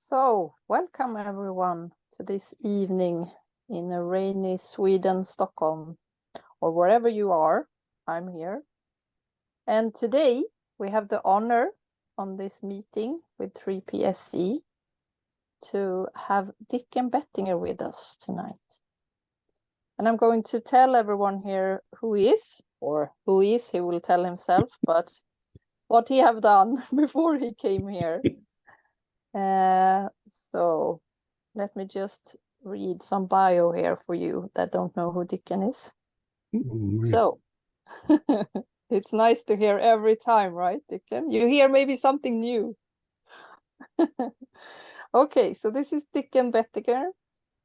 So, welcome everyone to this evening in a rainy Sweden, Stockholm, or wherever you are. I'm here. And today we have the honor on this meeting with 3PSE to have Dicken Bettinger with us tonight. And I'm going to tell everyone here who he is, or who he is, he will tell himself, but what he have done before he came here. So let me just read some bio here for you that don't know who Dicken is. So it's nice to hear every time, right, Dicken? You hear maybe something new. Okay, so this is Dicken Bettinger.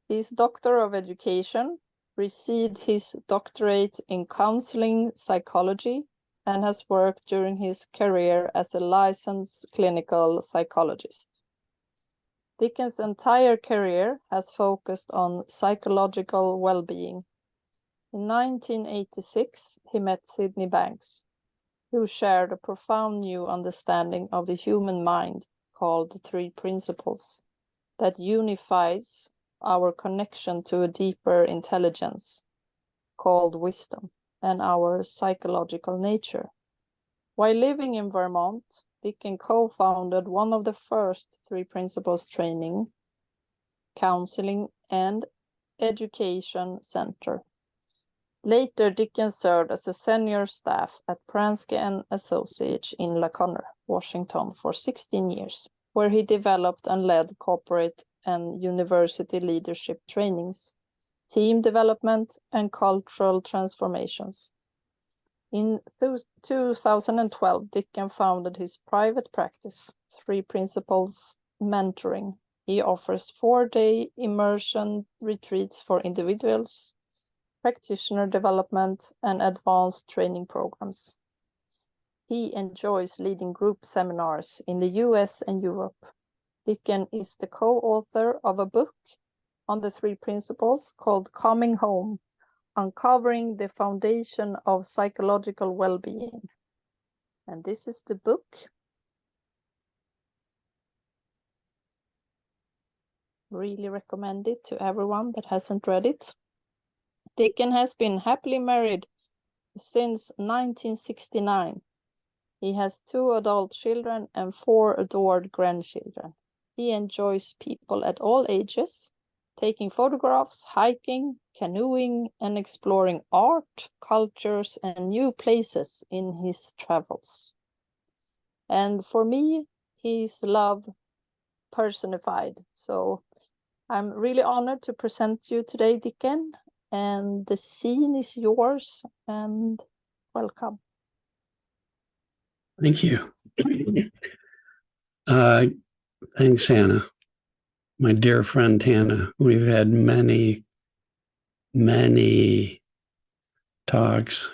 He's Doctor of Education, received his doctorate in counseling psychology, and has worked during his career as a licensed clinical psychologist. Dicken's entire career has focused on psychological well-being. In 1986, he met Sydney Banks, who shared a profound new understanding of the human mind called the Three Principles that unifies our connection to a deeper intelligence called wisdom and our psychological nature. While living in Vermont, Dicken co-founded one of the first Three Principles training, counseling, and education center. Later, Dicken served as a senior staff at Pransky and Associates in LaConner, Washington for 16 years, where he developed and led corporate and university leadership trainings, team development, and cultural transformations. In 2012, Dicken founded his private practice, Three Principles Mentoring. He offers 4-day immersion retreats for individuals, practitioner development, and advanced training programs. He enjoys leading group seminars in the US and Europe. Dicken is the co-author of a book on the Three Principles called Coming Home, Uncovering the Foundation of Psychological Well-Being. And this is the book. Really recommend it to everyone that hasn't read it. Dicken has been happily married since 1969. He has 2 adult children and 4 adored grandchildren. He enjoys people at all ages, taking photographs, hiking, canoeing, and exploring art, cultures, and new places in his travels. And for me, he's love personified. So I'm really honored to present you today, Dicken, and the scene is yours, and welcome. Thank you. Thanks, Hannah. My dear friend Hannah, we've had many talks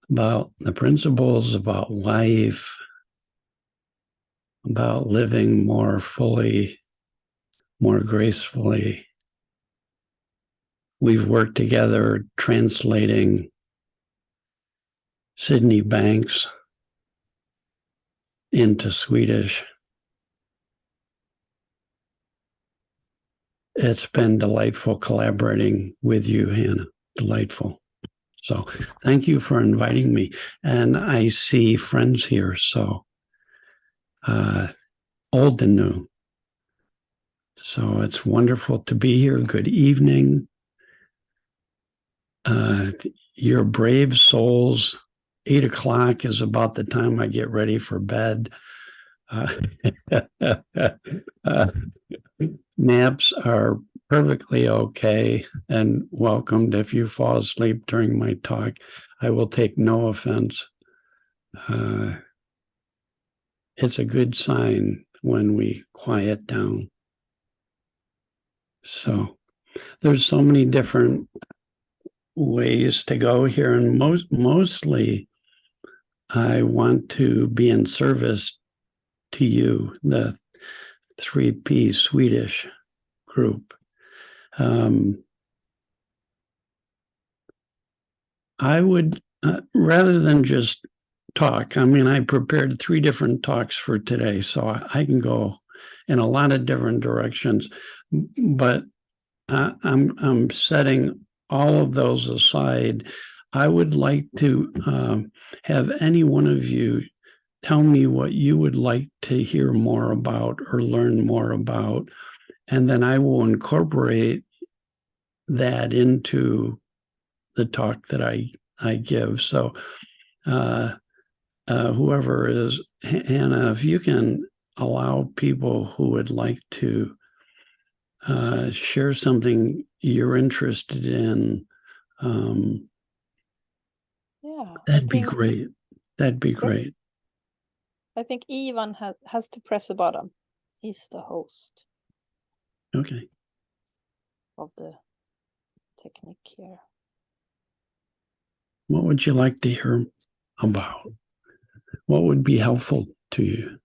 about the principles, about life, about living more fully, more gracefully. We've worked together translating Sydney Banks into Swedish. It's been delightful collaborating with you, Hannah. Delightful. So thank you for inviting me. And I see friends here, so old and new. So it's wonderful to be here. Good evening. You're brave souls. 8 o'clock is about the time I get ready for bed. Naps are perfectly okay and welcomed. If you fall asleep during my talk, I will take no offense. It's a good sign when we quiet down. So there's so many different ways to go here, and mostly I want to be in service to you, the 3P Swedish group. I would, rather than just talk, I mean, I prepared 3 different talks for today, so I can go in a lot of different directions. But I'm setting all of those aside. I would like to have any one of you tell me what you would like to hear more about or learn more about, and then I will incorporate that into the talk that I give. So whoever is, Hannah, if you can allow people who would like to share something you're interested in, that'd be great. That'd be great. I think Ivan has to press a button. He's the host. Okay. Of the technique here. What would you like to hear about? What would be helpful to you?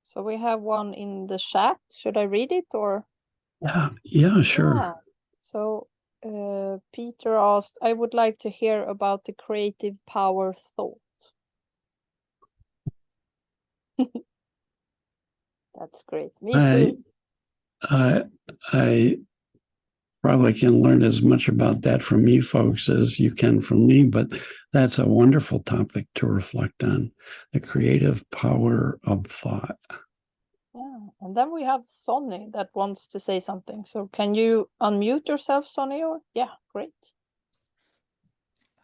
So we have one in the chat. Should I read it or? Yeah, sure. Yeah. So Peter asked, I would like to hear about the creative power thought. That's great. Me too. I probably can learn as much about that from you folks as you can from me, but that's a wonderful topic to reflect on, the creative power of thought. Yeah, and then we have Sonny that wants to say something. So can you unmute yourself, Sonny? Or yeah, great.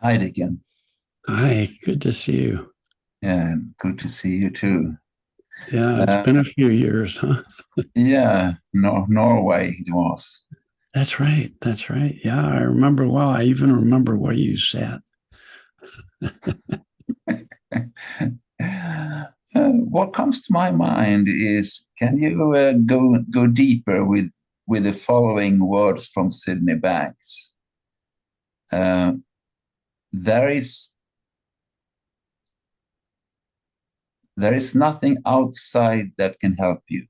Hi, Dicken. Hi, good to see you. Yeah, good to see you too. Yeah, it's been a few years, huh? Yeah, Norway it was. That's right. That's right. Yeah, I remember well. I even remember where you sat. What comes to my mind is, can you go deeper with the following words from Sydney Banks? There is nothing outside that can help you.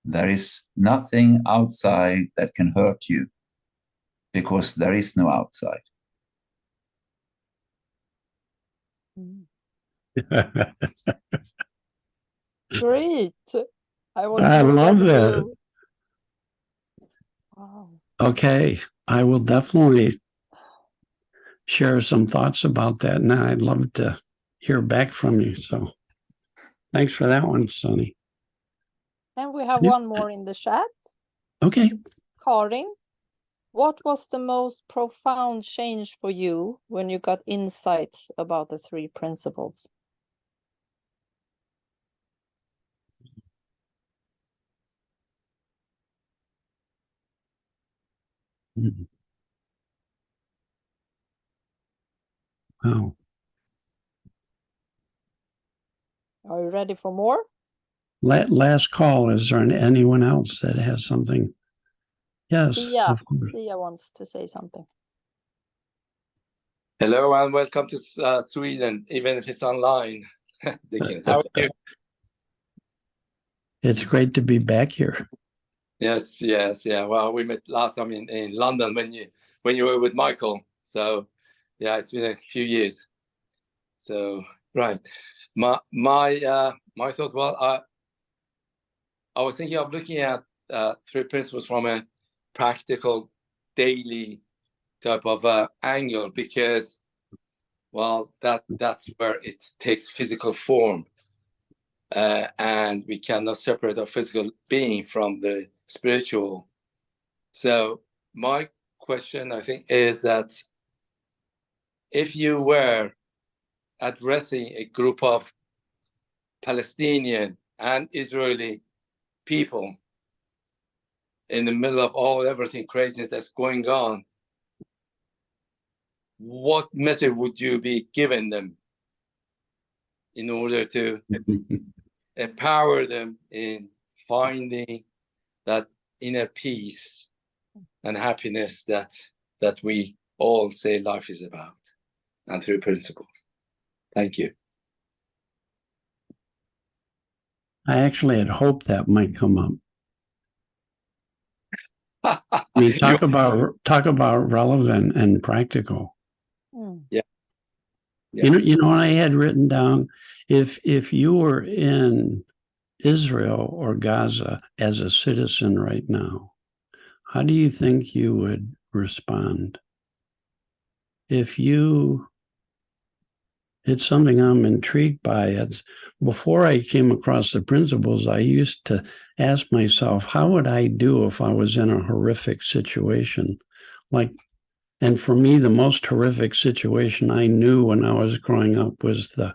There is nothing outside that can hurt you, because there is no outside. Great. I love that. Wow. Okay, I will definitely share some thoughts about that, and I'd love to hear back from you. So thanks for that one, Sonny. And we have one more in the chat. Okay. Karin, what was the most profound change for you when you got insights about the three principles? Wow. Are you ready for more? Last call. Is there anyone else that has something? Yes. Sia wants to say something. Hello and welcome to Sweden, even if it's online. How are you? It's great to be back here. Yes. Well, we met last time in London when you were with Michael. So, yeah, it's been a few years. So, right, my thought. Well, I was thinking of looking at three principles from a practical, daily type of angle, because, well, that's where it takes physical form. And we cannot separate our physical being from the spiritual. So my question, I think, is that if you were addressing a group of Palestinian and Israeli people in the middle of everything craziness that's going on, what message would you be giving them in order to empower them in finding that inner peace and happiness that we all say life is about, and through principles. Thank you. I actually had hoped that might come up. I mean, talk about relevant and practical. Yeah. You know what I had written down? If you were in Israel or Gaza as a citizen right now, how do you think you would respond? It's something I'm intrigued by. It's before I came across the principles, I used to ask myself, how would I do if I was in a horrific situation? And for me, the most horrific situation I knew when I was growing up was the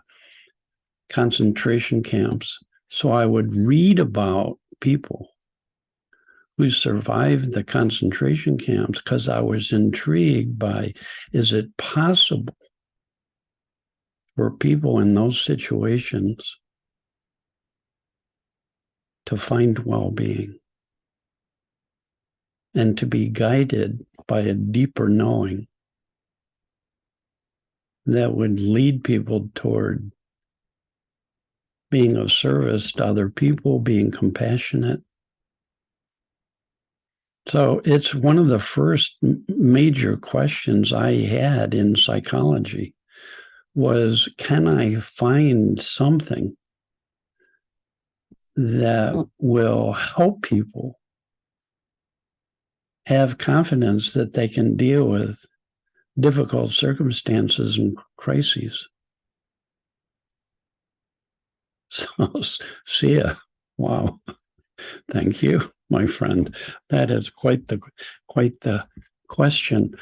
concentration camps. So I would read about people who survived the concentration camps because I was intrigued by, is it possible for people in those situations to find well-being and to be guided by a deeper knowing that would lead people toward being of service to other people, being compassionate. So it's one of the first major questions I had in psychology was, can I find something that will help people have confidence that they can deal with difficult circumstances and crises? So, see ya. Wow. Thank you, my friend. That is quite the question.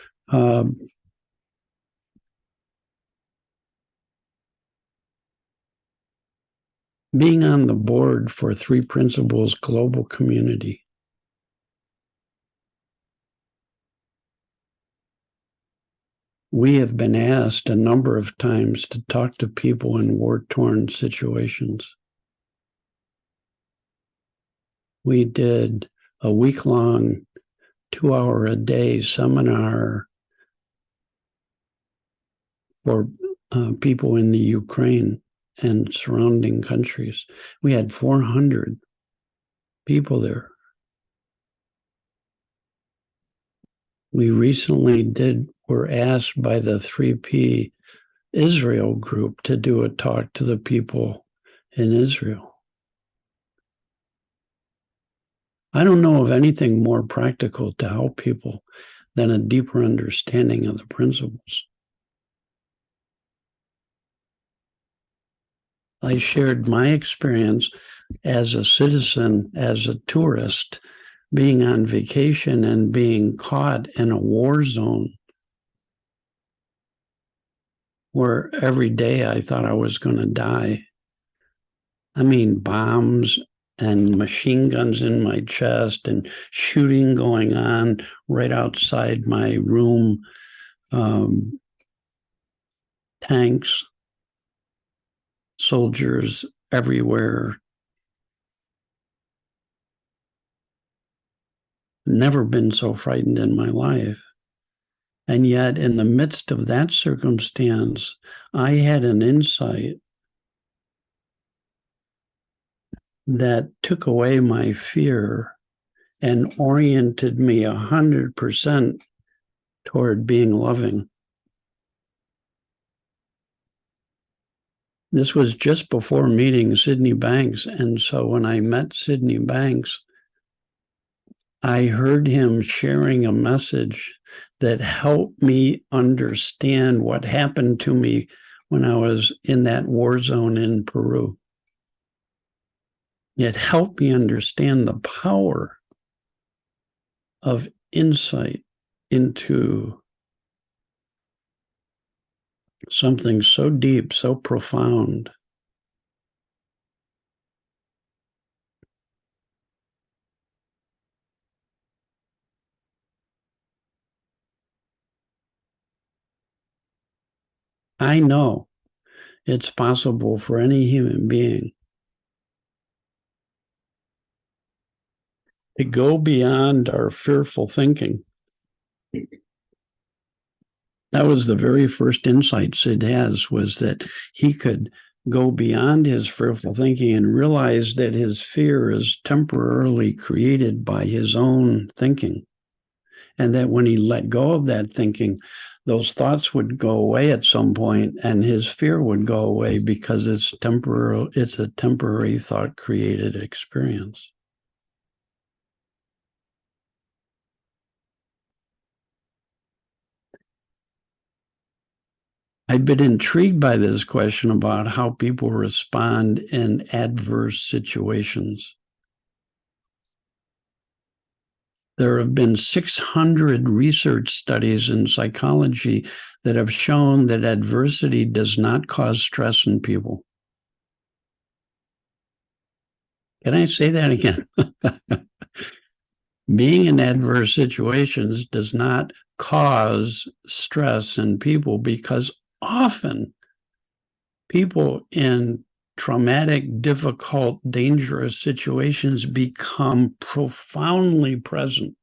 Being on the board for Three Principles Global Community. We have been asked a number of times to talk to people in war-torn situations. We did a week-long, 2-hour-a-day seminar for people in the Ukraine and surrounding countries. We had 400 people there. We recently were asked by the 3P Israel group to do a talk to the people in Israel. I don't know of anything more practical to help people than a deeper understanding of the principles. I shared my experience as a citizen, as a tourist, being on vacation and being caught in a war zone where every day I thought I was going to die. I mean, bombs and machine guns in my chest and shooting going on right outside my room, tanks, soldiers everywhere. Never been so frightened in my life. And yet, in the midst of that circumstance, I had an insight that took away my fear and oriented me 100% toward being loving. This was just before meeting Sydney Banks. And so when I met Sydney Banks, I heard him sharing a message that helped me understand what happened to me when I was in that war zone in Peru. It helped me understand the power of insight into something so deep, so profound. I know it's possible for any human being to go beyond our fearful thinking That was the very first insight Sid has, was that he could go beyond his fearful thinking and realize that his fear is temporarily created by his own thinking. And that when he let go of that thinking, those thoughts would go away at some point and his fear would go away because it's temporary. It's a temporary thought created experience. I've been intrigued by this question about how people respond in adverse situations. There have been 600 research studies in psychology that have shown that adversity does not cause stress in people. Can I say that again? Being in adverse situations does not cause stress in people, because often people in traumatic, difficult, dangerous situations become profoundly present.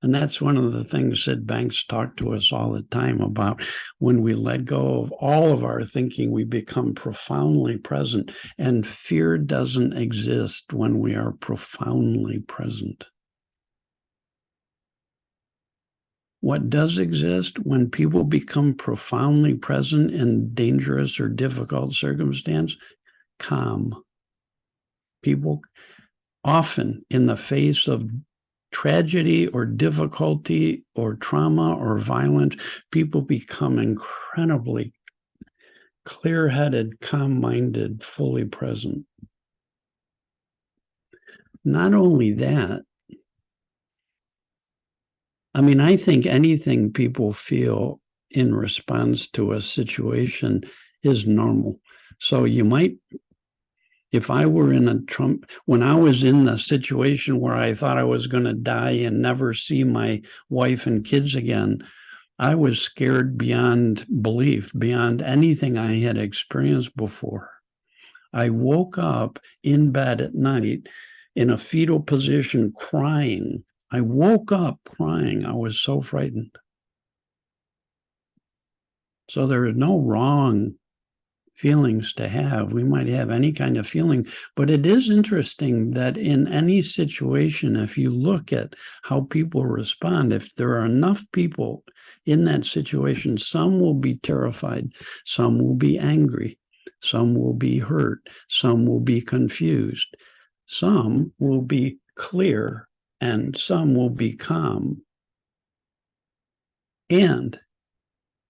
And that's one of the things Sid Banks talked to us all the time about. When we let go of all of our thinking, we become profoundly present. And fear doesn't exist when we are profoundly present. What does exist when people become profoundly present in dangerous or difficult circumstance? Calm. People often, in the face of tragedy or difficulty or trauma or violence, people become incredibly clear-headed, calm-minded, fully present. Not only that, I mean, I think anything people feel in response to a situation is normal. So you might, if I were in when I was in the situation where I thought I was going to die and never see my wife and kids again, I was scared beyond belief, beyond anything I had experienced before. I woke up in bed at night in a fetal position crying. I woke up crying. I was so frightened. So there are no wrong feelings to have. We might have any kind of feeling, but it is interesting that in any situation, if you look at how people respond, if there are enough people in that situation, some will be terrified, some will be angry, some will be hurt, some will be confused, some will be clear, and some will be calm. And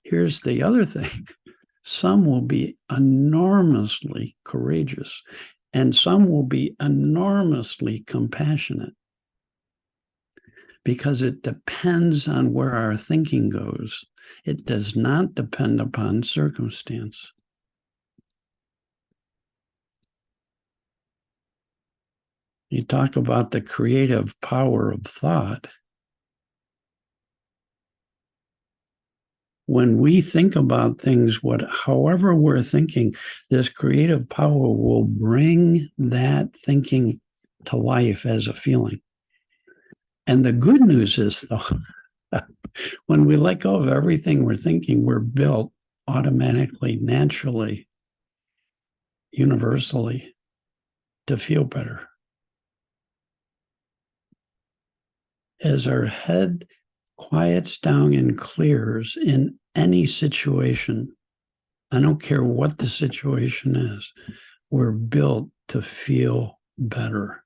here's the other thing. Some will be enormously courageous, and some will be enormously compassionate, because it depends on where our thinking goes. It does not depend upon circumstance. You talk about the creative power of thought. When we think about things, however we're thinking, this creative power will bring that thinking to life as a feeling. And the good news is, though, when we let go of everything we're thinking, we're built automatically, naturally, universally to feel better. As our head quiets down and clears in any situation, I don't care what the situation is, we're built to feel better.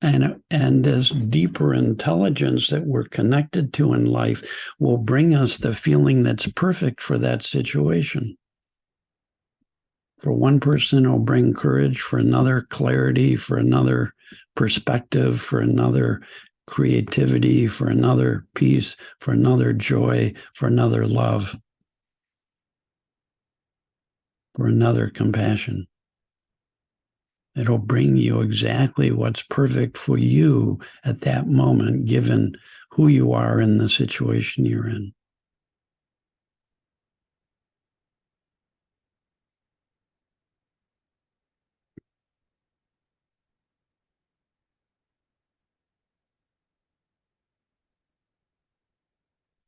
And this deeper intelligence that we're connected to in life will bring us the feeling that's perfect for that situation. For one person, it'll bring courage, for another, clarity, for another, perspective, for another, creativity, for another, peace, for another, joy, for another, love, for another, compassion. It'll bring you exactly what's perfect for you at that moment, given who you are in the situation you're in.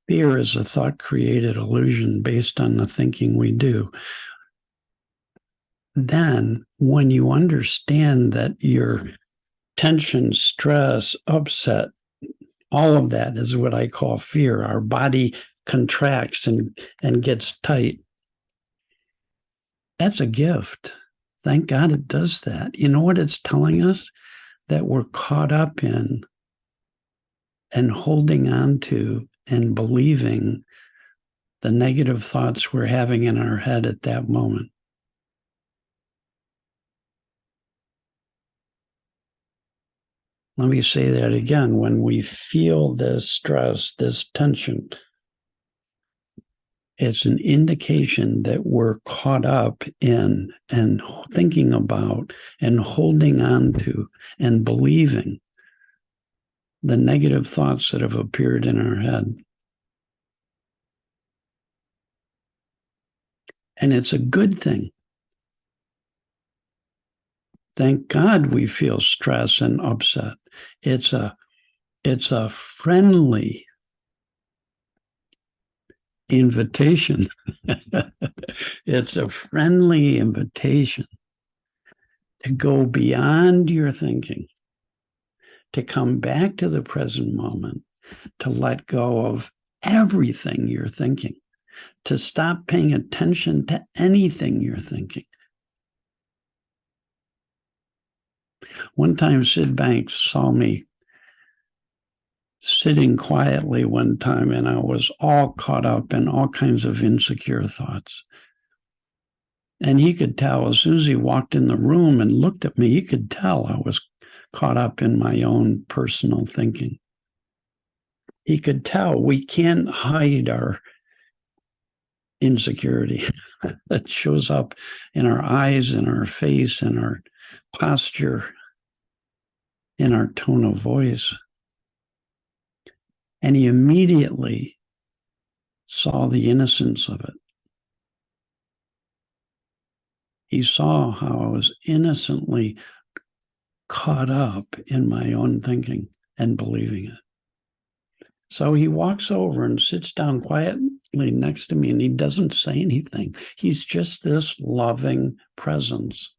Fear is a thought-created illusion based on the thinking we do. Then, when you understand that your tension, stress, upset, all of that is what I call fear. Our body contracts and gets tight. That's a gift. Thank God it does that. You know what it's telling us? That we're caught up in and holding on to and believing the negative thoughts we're having in our head at that moment. Let me say that again. When we feel this stress, this tension, it's an indication that we're caught up in and thinking about and holding on to and believing the negative thoughts that have appeared in our head. And it's a good thing. Thank God we feel stress and upset. It's a friendly invitation. It's a friendly invitation to go beyond your thinking, to come back to the present moment, to let go of everything you're thinking, to stop paying attention to anything you're thinking. One time, Sid Banks saw me sitting quietly one time, and I was all caught up in all kinds of insecure thoughts. And he could tell as soon as he walked in the room and looked at me, he could tell I was caught up in my own personal thinking. He could tell we can't hide our insecurity. It shows up in our eyes, in our face, in our posture, in our tone of voice. And he immediately saw the innocence of it. He saw how I was innocently caught up in my own thinking and believing it. So he walks over and sits down quietly next to me, and he doesn't say anything. He's just this loving presence.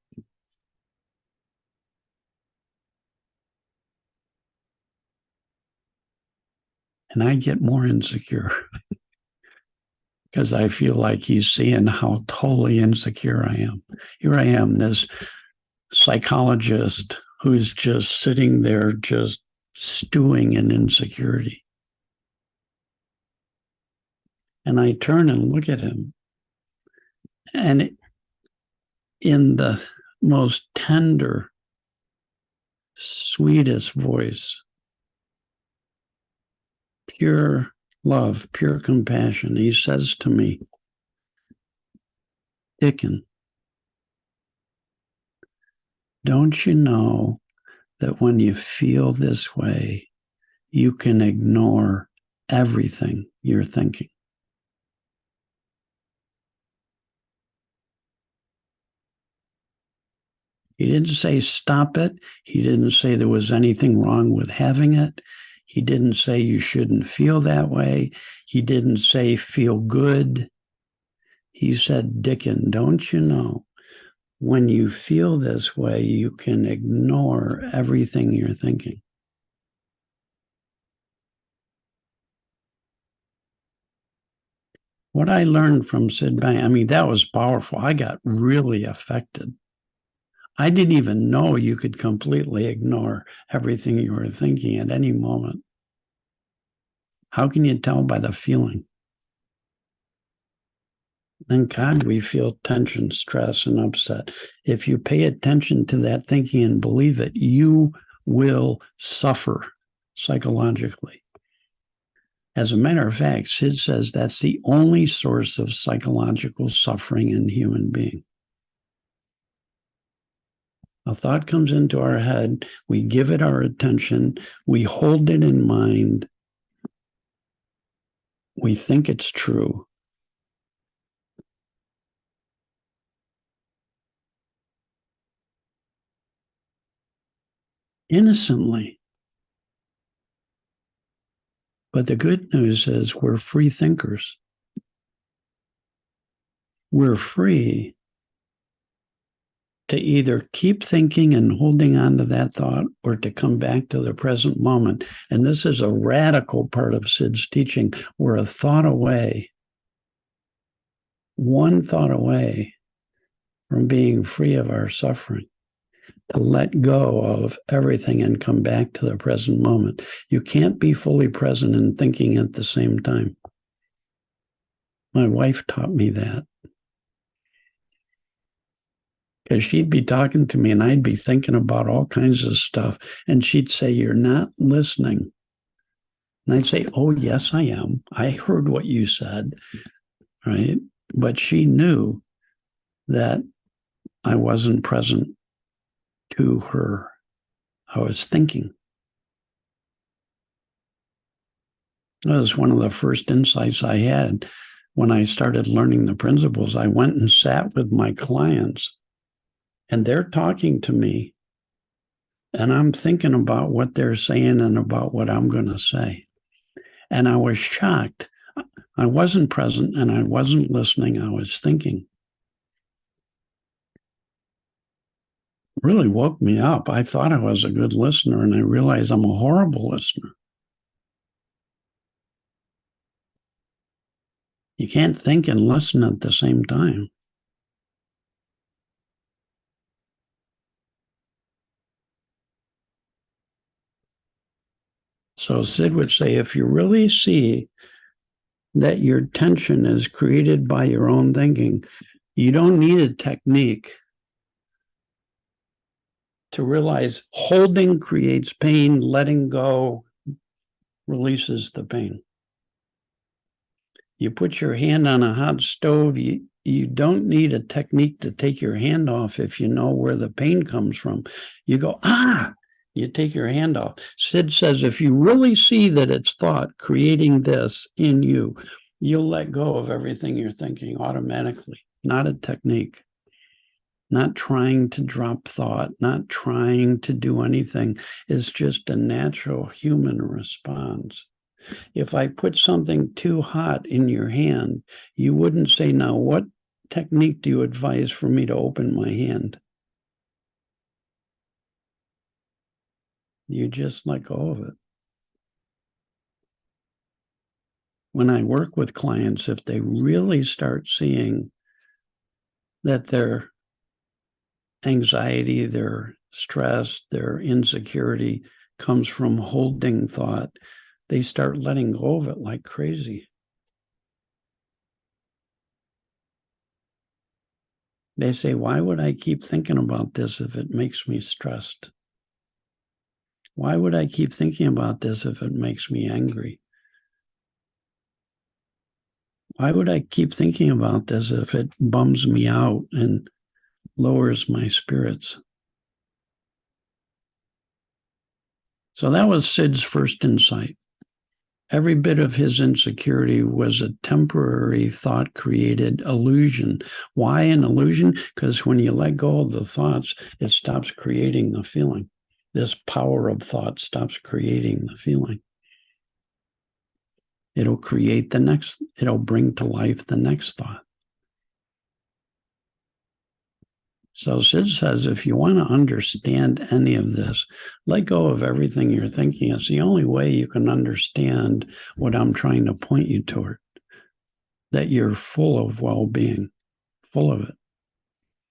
And I get more insecure because I feel like he's seeing how totally insecure I am. Here I am, this psychologist who's just sitting there, just stewing in insecurity. And I turn and look at him. And in the most tender, sweetest voice, pure love, pure compassion, he says to me, Dicken, don't you know that when you feel this way, you can ignore everything you're thinking? He didn't say stop it. He didn't say there was anything wrong with having it. He didn't say you shouldn't feel that way. He didn't say feel good. He said, Dicken, don't you know, when you feel this way, you can ignore everything you're thinking. What I learned from Sid Banks, I mean, that was powerful. I got really affected. I didn't even know you could completely ignore everything you were thinking at any moment. How can you tell by the feeling? Thank God we feel tension, stress, and upset. If you pay attention to that thinking and believe it, you will suffer psychologically. As a matter of fact, Sid says that's the only source of psychological suffering in a human being. A thought comes into our head, we give it our attention, we hold it in mind, we think it's true. Innocently. But the good news is we're free thinkers. We're free to either keep thinking and holding on to that thought or to come back to the present moment. And this is a radical part of Sid's teaching. We're a thought away, one thought away from being free of our suffering, to let go of everything and come back to the present moment. You can't be fully present and thinking at the same time. My wife taught me that. Because she'd be talking to me and I'd be thinking about all kinds of stuff. And she'd say, "You're not listening." And I'd say, "Oh, yes, I am. I heard what you said." Right? But she knew that I wasn't present to her. I was thinking. That was one of the first insights I had when I started learning the principles. I went and sat with my clients, and they're talking to me, and I'm thinking about what they're saying and about what I'm going to say. And I was shocked. I wasn't present and I wasn't listening. I was thinking. It really woke me up. I thought I was a good listener, and I realized I'm a horrible listener. You can't think and listen at the same time. So Sid would say, if you really see that your tension is created by your own thinking, you don't need a technique to realize holding creates pain, letting go releases the pain. You put your hand on a hot stove, you don't need a technique to take your hand off if you know where the pain comes from. You go, you take your hand off. Sid says, if you really see that it's thought creating this in you, you'll let go of everything you're thinking automatically. Not a technique. Not trying to drop thought, not trying to do anything. It's just a natural human response. If I put something too hot in your hand, you wouldn't say, "Now, what technique do you advise for me to open my hand?" You just let go of it. When I work with clients, if they really start seeing that their anxiety, their stress, their insecurity comes from holding thought, they start letting go of it like crazy. They say, "Why would I keep thinking about this if it makes me stressed? Why would I keep thinking about this if it makes me angry? Why would I keep thinking about this if it bums me out and lowers my spirits?" So that was Sid's first insight. Every bit of his insecurity was a temporary thought-created illusion. Why an illusion? Because when you let go of the thoughts, it stops creating the feeling. This power of thought stops creating the feeling. It'll bring to life the next thought. So Sid says, if you want to understand any of this, let go of everything you're thinking. It's the only way you can understand what I'm trying to point you toward, that you're full of well-being, full of it,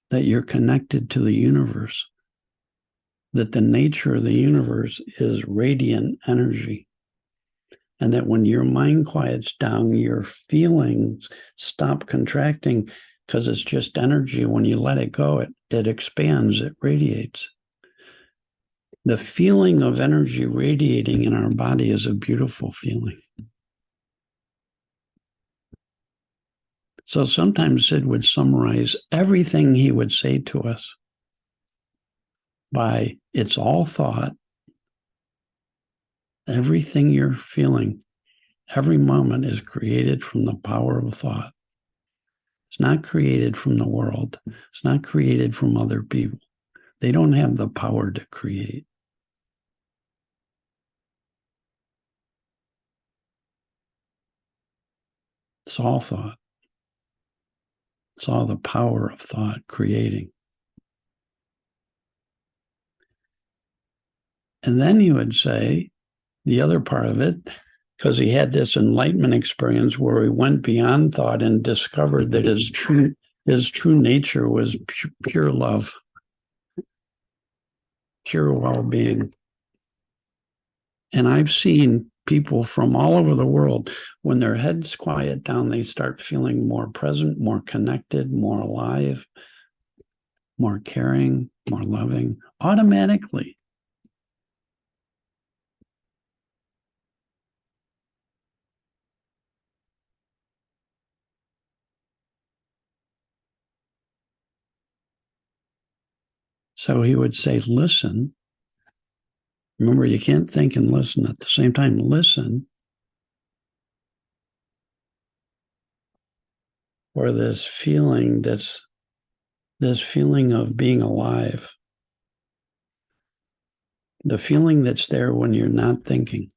that you're connected to the universe, that the nature of the universe is radiant energy, and that when your mind quiets down, your feelings stop contracting, because it's just energy. When you let it go, it expands, it radiates. The feeling of energy radiating in our body is a beautiful feeling. So sometimes Sid would summarize everything he would say to us by, it's all thought. Everything you're feeling, every moment is created from the power of thought. It's not created from the world. It's not created from other people. They don't have the power to create. It's all thought. It's all the power of thought creating. And then he would say, the other part of it, because he had this enlightenment experience where he went beyond thought and discovered that his true nature was pure love, pure well-being. And I've seen people from all over the world, when their heads quiet down, they start feeling more present, more connected, more alive, more caring, more loving, automatically. So he would say, listen. Remember, you can't think and listen at the same time. Listen for this feeling of being alive. The feeling that's there when you're not thinking.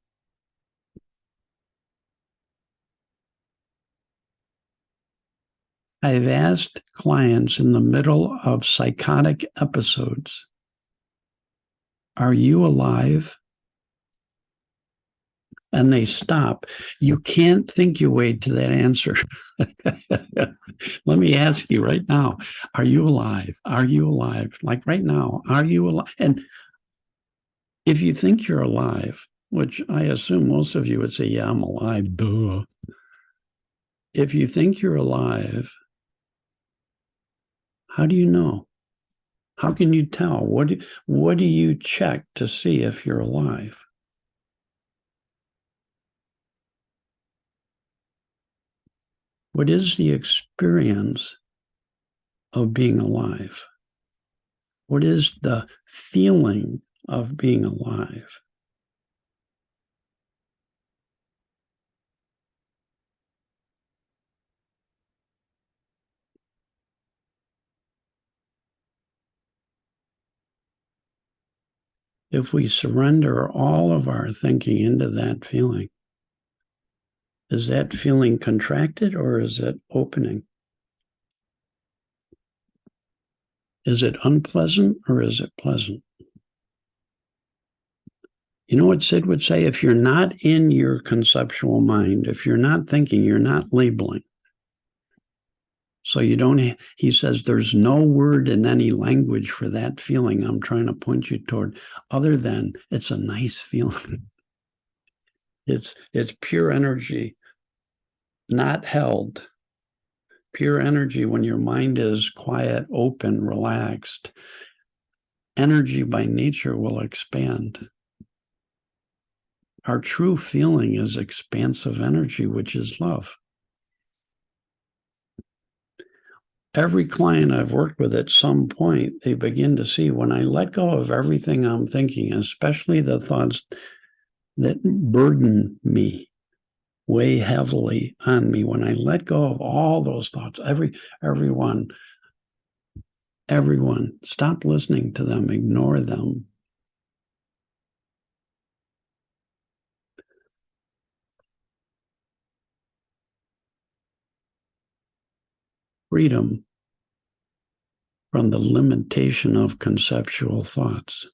I've asked clients in the middle of psychotic episodes, are you alive? And they stop. You can't think your way to that answer. Let me ask you right now, are you alive? Are you alive? Like right now, are you alive? And if you think you're alive, which I assume most of you would say, yeah, I'm alive, duh. If you think you're alive, how do you know? How can you tell? What do you check to see if you're alive? What is the experience of being alive? What is the feeling of being alive? If we surrender all of our thinking into that feeling, is that feeling contracted or is it opening? Is it unpleasant or is it pleasant? You know what Sid would say? If you're not in your conceptual mind, if you're not thinking, you're not labeling. So you don't, he says, there's no word in any language for that feeling I'm trying to point you toward, other than it's a nice feeling. It's pure energy, not held. Pure energy when your mind is quiet, open, relaxed. Energy by nature will expand. Our true feeling is expansive energy, which is love. Every client I've worked with at some point, they begin to see when I let go of everything I'm thinking, especially the thoughts that burden me, weigh heavily on me, when I let go of all those thoughts, everyone, stop listening to them, ignore them. Freedom from the limitation of conceptual thoughts.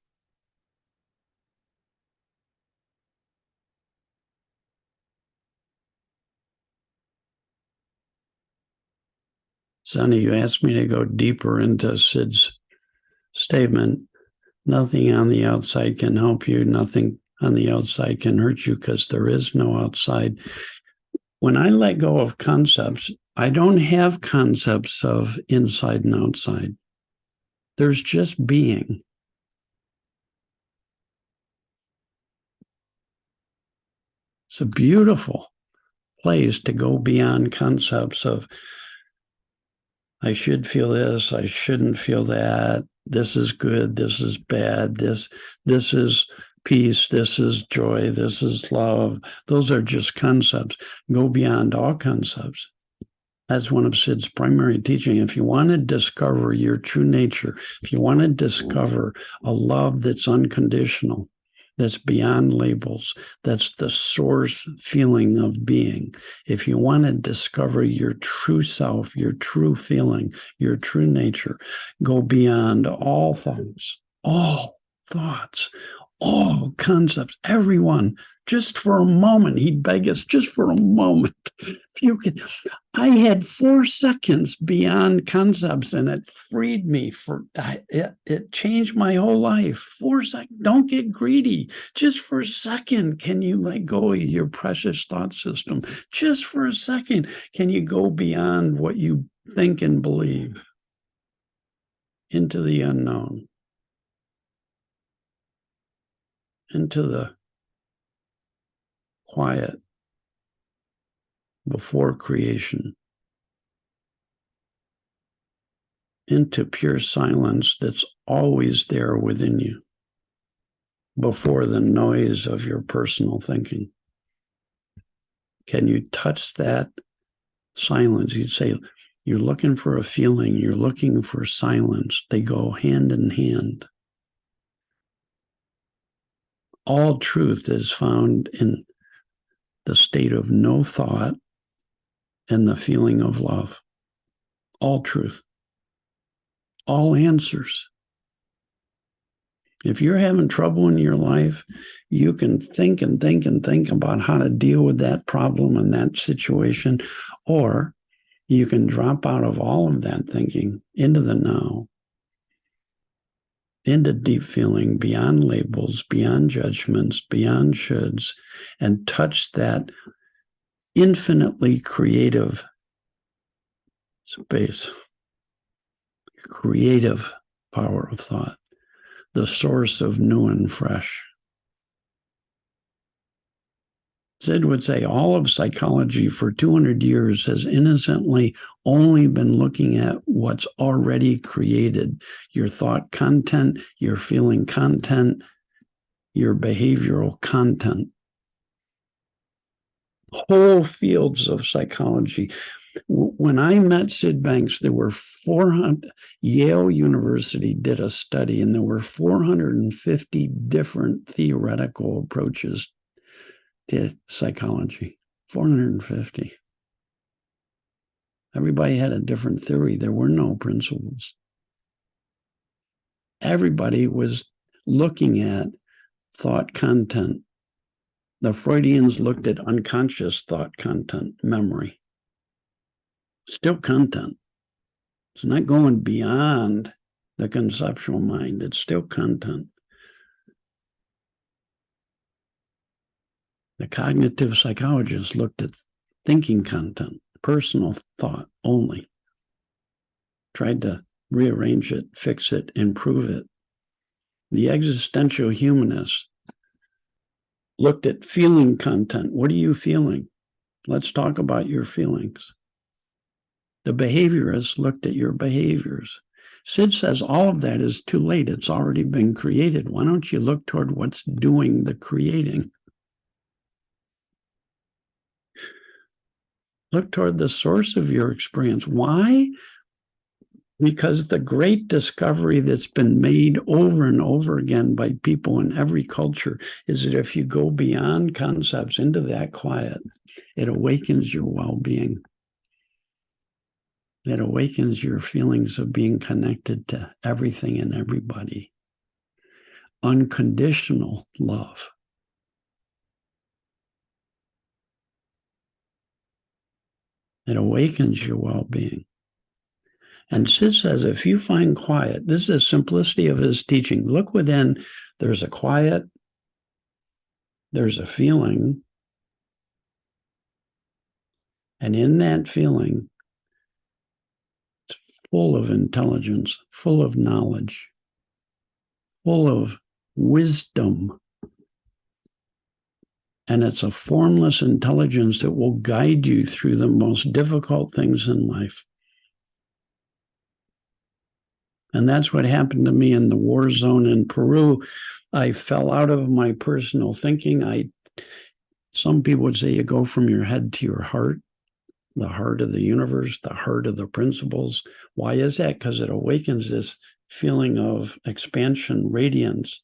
Sonny, you asked me to go deeper into Sid's statement. Nothing on the outside can help you. Nothing on the outside can hurt you because there is no outside. When I let go of concepts, I don't have concepts of inside and outside. There's just being. It's a beautiful place to go beyond concepts of I should feel this, I shouldn't feel that, this is good, this is bad, this is peace, this is joy, this is love. Those are just concepts. Go beyond all concepts. That's one of Sid's primary teaching. If you want to discover your true nature, if you want to discover a love that's unconditional, that's beyond labels. That's the source feeling of being. If you want to discover your true self, your true feeling, your true nature, go beyond all thoughts, all concepts, everyone, just for a moment. He'd beg us, just for a moment. If you could, I had 4 seconds beyond concepts, and it freed me. It changed my whole life. 4 seconds. Don't get greedy. Just for a second, can you let go of your precious thought system? Just for a second, can you go beyond what you think and believe into the unknown, into the quiet before creation, into pure silence that's always there within you before the noise of your personal thinking. Can you touch that silence? You'd say, you're looking for a feeling, you're looking for silence. They go hand in hand. All truth is found in the state of no thought and the feeling of love. All truth. All answers. If you're having trouble in your life, you can think and think and think about how to deal with that problem and that situation, or you can drop out of all of that thinking into the now, into deep feeling, beyond labels, beyond judgments, beyond shoulds, and touch that infinitely creative space, creative power of thought, the source of new and fresh. Sid would say all of psychology for 200 years has innocently only been looking at what's already created. Your thought content, your feeling content, your behavioral content. Whole fields of psychology. When I met Sid Banks, there were 400, Yale University did a study, and there were 450 different theoretical approaches to psychology. 450. Everybody had a different theory. There were no principles. Everybody was looking at thought content. The Freudians looked at unconscious thought content, memory. Still content. It's not going beyond the conceptual mind. It's still content. The cognitive psychologists looked at thinking content, personal thought only. Tried to rearrange it, fix it, improve it. The existential humanists looked at feeling content. What are you feeling? Let's talk about your feelings. The behaviorists looked at your behaviors. Sid says all of that is too late. It's already been created. Why don't you look toward what's doing the creating? Look toward the source of your experience. Why? Because the great discovery that's been made over and over again by people in every culture is that if you go beyond concepts into that quiet, it awakens your well-being. It awakens your feelings of being connected to everything and everybody. Unconditional love. It awakens your well-being. And Sid says, if you find quiet, this is the simplicity of his teaching. Look within, there's a quiet, there's a feeling, and in that feeling, it's full of intelligence, full of knowledge, full of wisdom. And it's a formless intelligence that will guide you through the most difficult things in life. And that's what happened to me in the war zone in Peru. I fell out of my personal thinking. Some people would say you go from your head to your heart, the heart of the universe, the heart of the principles. Why is that? Because it awakens this feeling of expansion, radiance,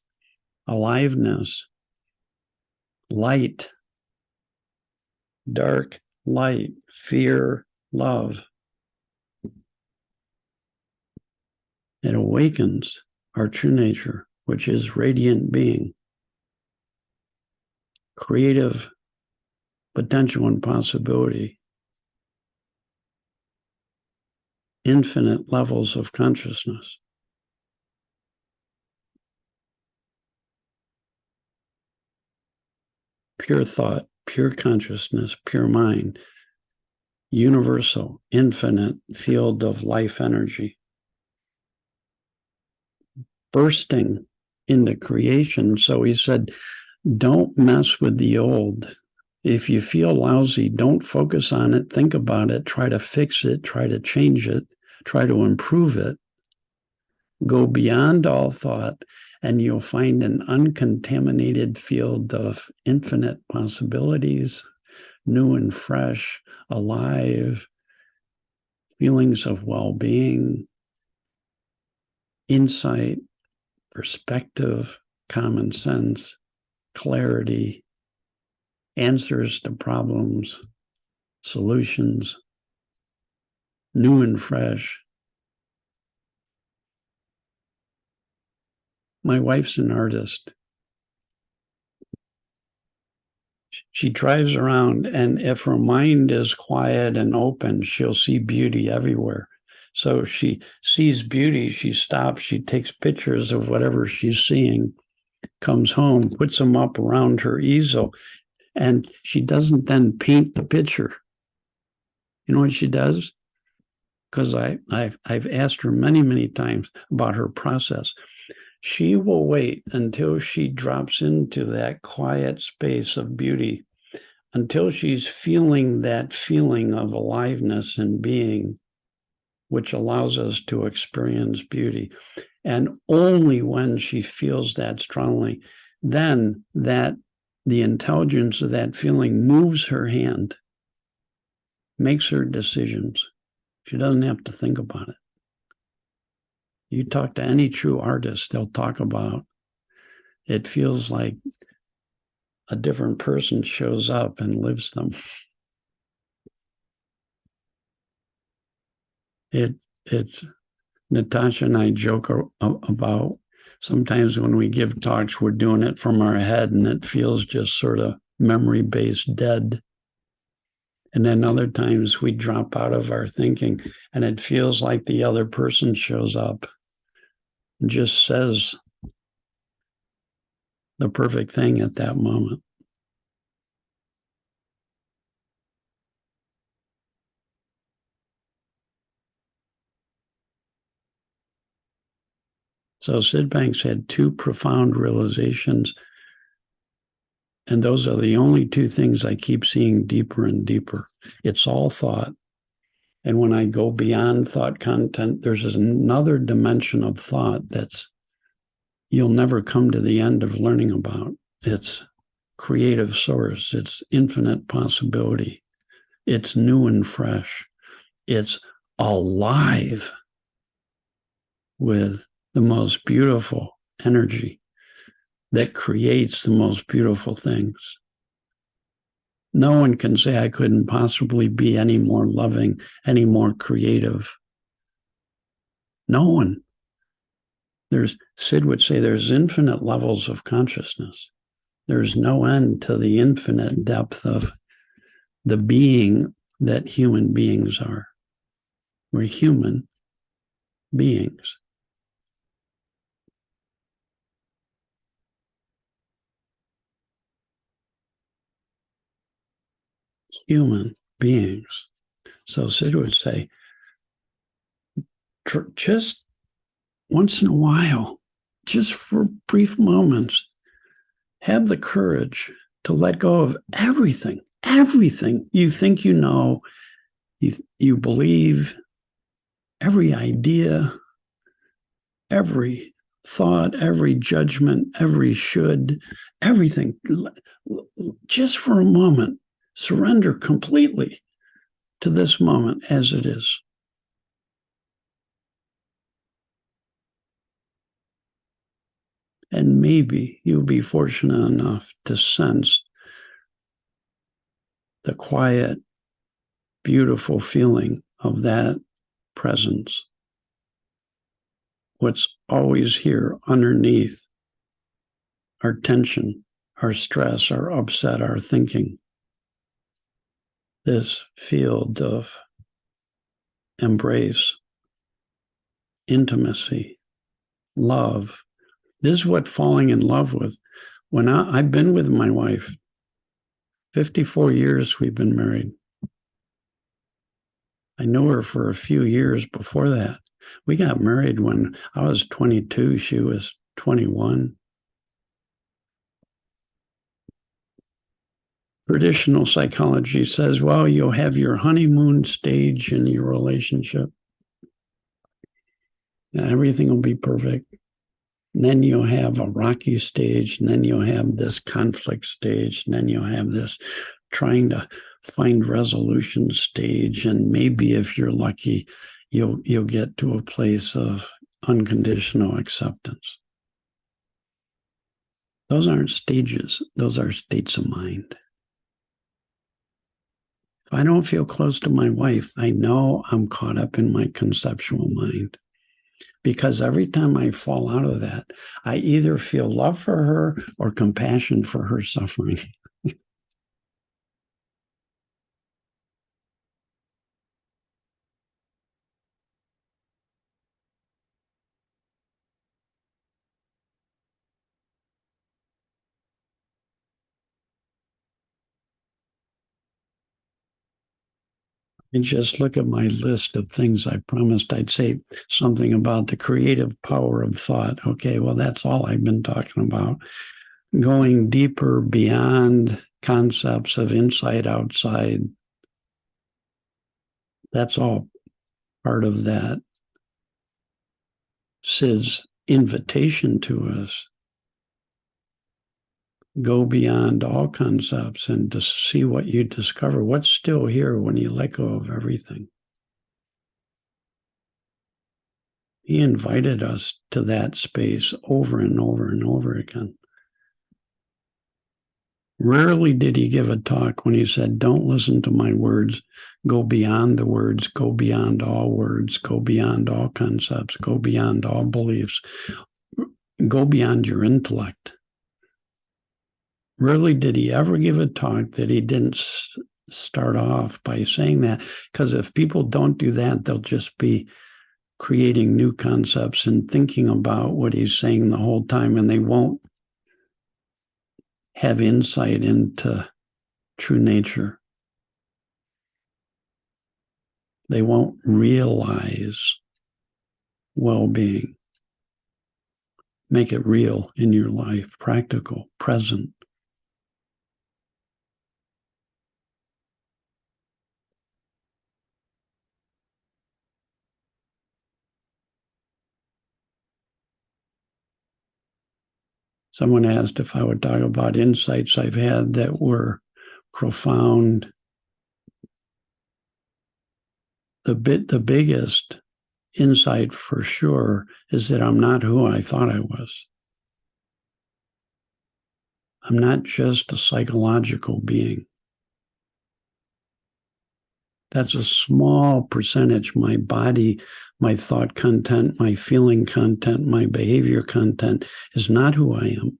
aliveness, light, dark, light, fear, love. It awakens our true nature, which is radiant being, creative potential and possibility, infinite levels of consciousness. Pure thought, pure consciousness, pure mind, universal, infinite field of life energy, bursting into creation. So he said, don't mess with the old. If you feel lousy, don't focus on it, think about it, try to fix it, try to change it, try to improve it. Go beyond all thought, and you'll find an uncontaminated field of infinite possibilities, new and fresh, alive, feelings of well-being, insight, perspective, common sense, clarity, answers to problems, solutions, new and fresh. My wife's an artist. She drives around, and if her mind is quiet and open, she'll see beauty everywhere. So if she sees beauty, she stops, she takes pictures of whatever she's seeing, comes home, puts them up around her easel, and she doesn't then paint the picture. You know what she does? Because I've asked her many, many times about her process. She will wait until she drops into that quiet space of beauty, until she's feeling that feeling of aliveness and being, which allows us to experience beauty. And only when she feels that strongly, then that the intelligence of that feeling moves her hand, makes her decisions. She doesn't have to think about it. You talk to any true artist, they'll talk about it feels like a different person shows up and lives them. It's Natasha and I joke about sometimes when we give talks, we're doing it from our head and it feels just sort of memory-based dead. And then other times we drop out of our thinking and it feels like the other person shows up and just says the perfect thing at that moment. So Sid Banks had two profound realizations, and those are the only two things I keep seeing deeper and deeper. It's all thought. And when I go beyond thought content, there's another dimension of thought that's you'll never come to the end of learning about. It's creative source. It's infinite possibility. It's new and fresh. It's alive with the most beautiful energy that creates the most beautiful things. No one can say I couldn't possibly be any more loving, any more creative. No one. Sid would say there's infinite levels of consciousness. There's no end to the infinite depth of the being that human beings are. We're human beings. Human beings. So Sid would say, just once in a while, just for brief moments, have the courage to let go of everything you think you know, you believe, every idea, every thought, every judgment, every should, everything. Just for a moment, surrender completely to this moment as it is. And maybe you'll be fortunate enough to sense the quiet, beautiful feeling of that presence. What's always here underneath our tension, our stress, our upset, our thinking. This field of embrace, intimacy, love. This is what falling in love with. When I've been with my wife, 54 years we've been married. I knew her for a few years before that. We got married when I was 22, she was 21. Traditional psychology says, well, you'll have your honeymoon stage in your relationship, and everything will be perfect. And then you'll have a rocky stage, and then you'll have this conflict stage, and then you'll have this trying to find resolution stage, and maybe if you're lucky, you'll get to a place of unconditional acceptance. Those aren't stages, those are states of mind. If I don't feel close to my wife, I know I'm caught up in my conceptual mind. Because every time I fall out of that, I either feel love for her or compassion for her suffering. And just look at my list of things I promised I'd say something about the creative power of thought. Okay, well, that's all I've been talking about. Going deeper beyond concepts of inside, outside. That's all part of that. Sid's invitation to us. Go beyond all concepts and to see what you discover, what's still here when you let go of everything. He invited us to that space over and over and over again. Rarely did he give a talk when he said, don't listen to my words, go beyond the words, go beyond all words, go beyond all concepts, go beyond all beliefs, go beyond your intellect. Rarely did he ever give a talk that he didn't start off by saying that, because if people don't do that, they'll just be creating new concepts and thinking about what he's saying the whole time, and they won't have insight into true nature. They won't realize well-being. Make it real in your life, practical, present. Someone asked if I would talk about insights I've had that were profound. The biggest insight for sure is that I'm not who I thought I was. I'm not just a psychological being. That's a small percentage. My body, my thought content, my feeling content, my behavior content is not who I am.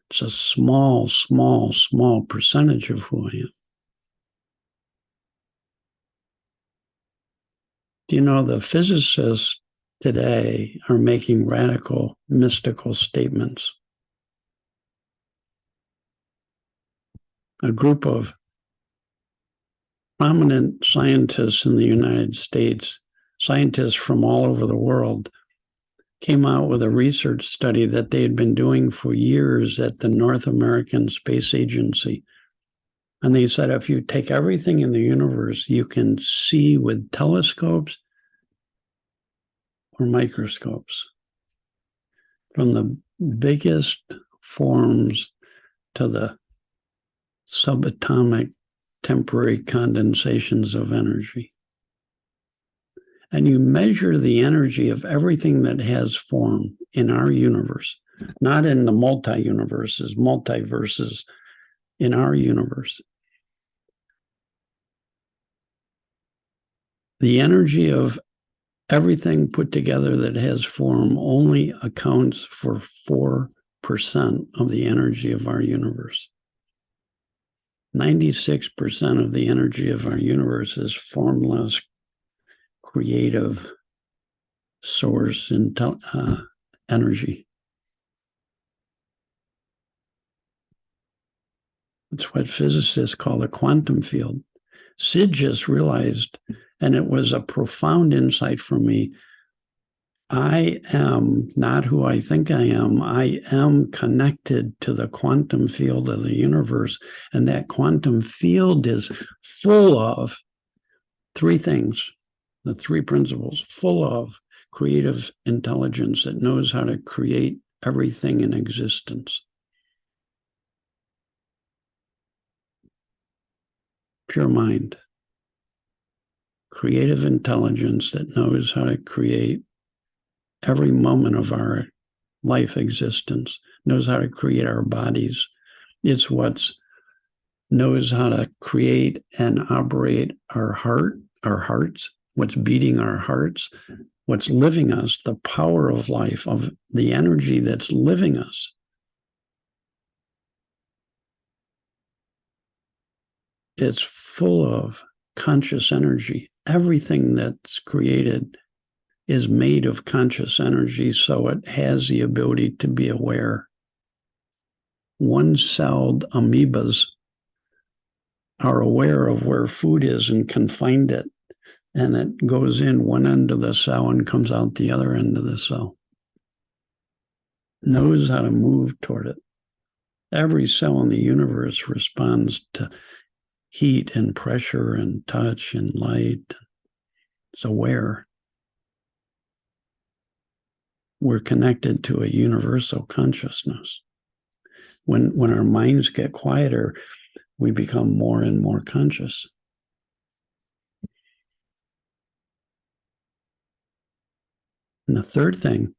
It's a small, small, small percentage of who I am. Do you know the physicists today are making radical, mystical statements? A group of prominent scientists in the United States, scientists from all over the world, came out with a research study that they had been doing for years at the North American Space Agency. And they said, if you take everything in the universe, you can see with telescopes or microscopes, from the biggest forms to the subatomic temporary condensations of energy. And you measure the energy of everything that has form in our universe, not in the multiverses, in our universe. The energy of everything put together that has form only accounts for 4% of the energy of our universe. 96% of the energy of our universe is formless, creative source energy. It's what physicists call the quantum field. Sid just realized, and it was a profound insight for me, I am not who I think I am. I am connected to the quantum field of the universe. And that quantum field is full of three things, the three principles, full of creative intelligence that knows how to create everything in existence. Pure mind. Creative intelligence that knows how to create every moment of our life existence, knows how to create our bodies. It's what knows how to create and operate our hearts, what's beating our hearts, what's living us, the power of life, of the energy that's living us. It's full of conscious energy. Everything that's created is made of conscious energy, so it has the ability to be aware. One-celled amoebas are aware of where food is and can find it, and it goes in one end of the cell and comes out the other end of the cell. Knows how to move toward it. Every cell in the universe responds to heat and pressure and touch and light. It's aware. We're connected to a universal consciousness. When our minds get quieter, we become more and more conscious. And the third thing,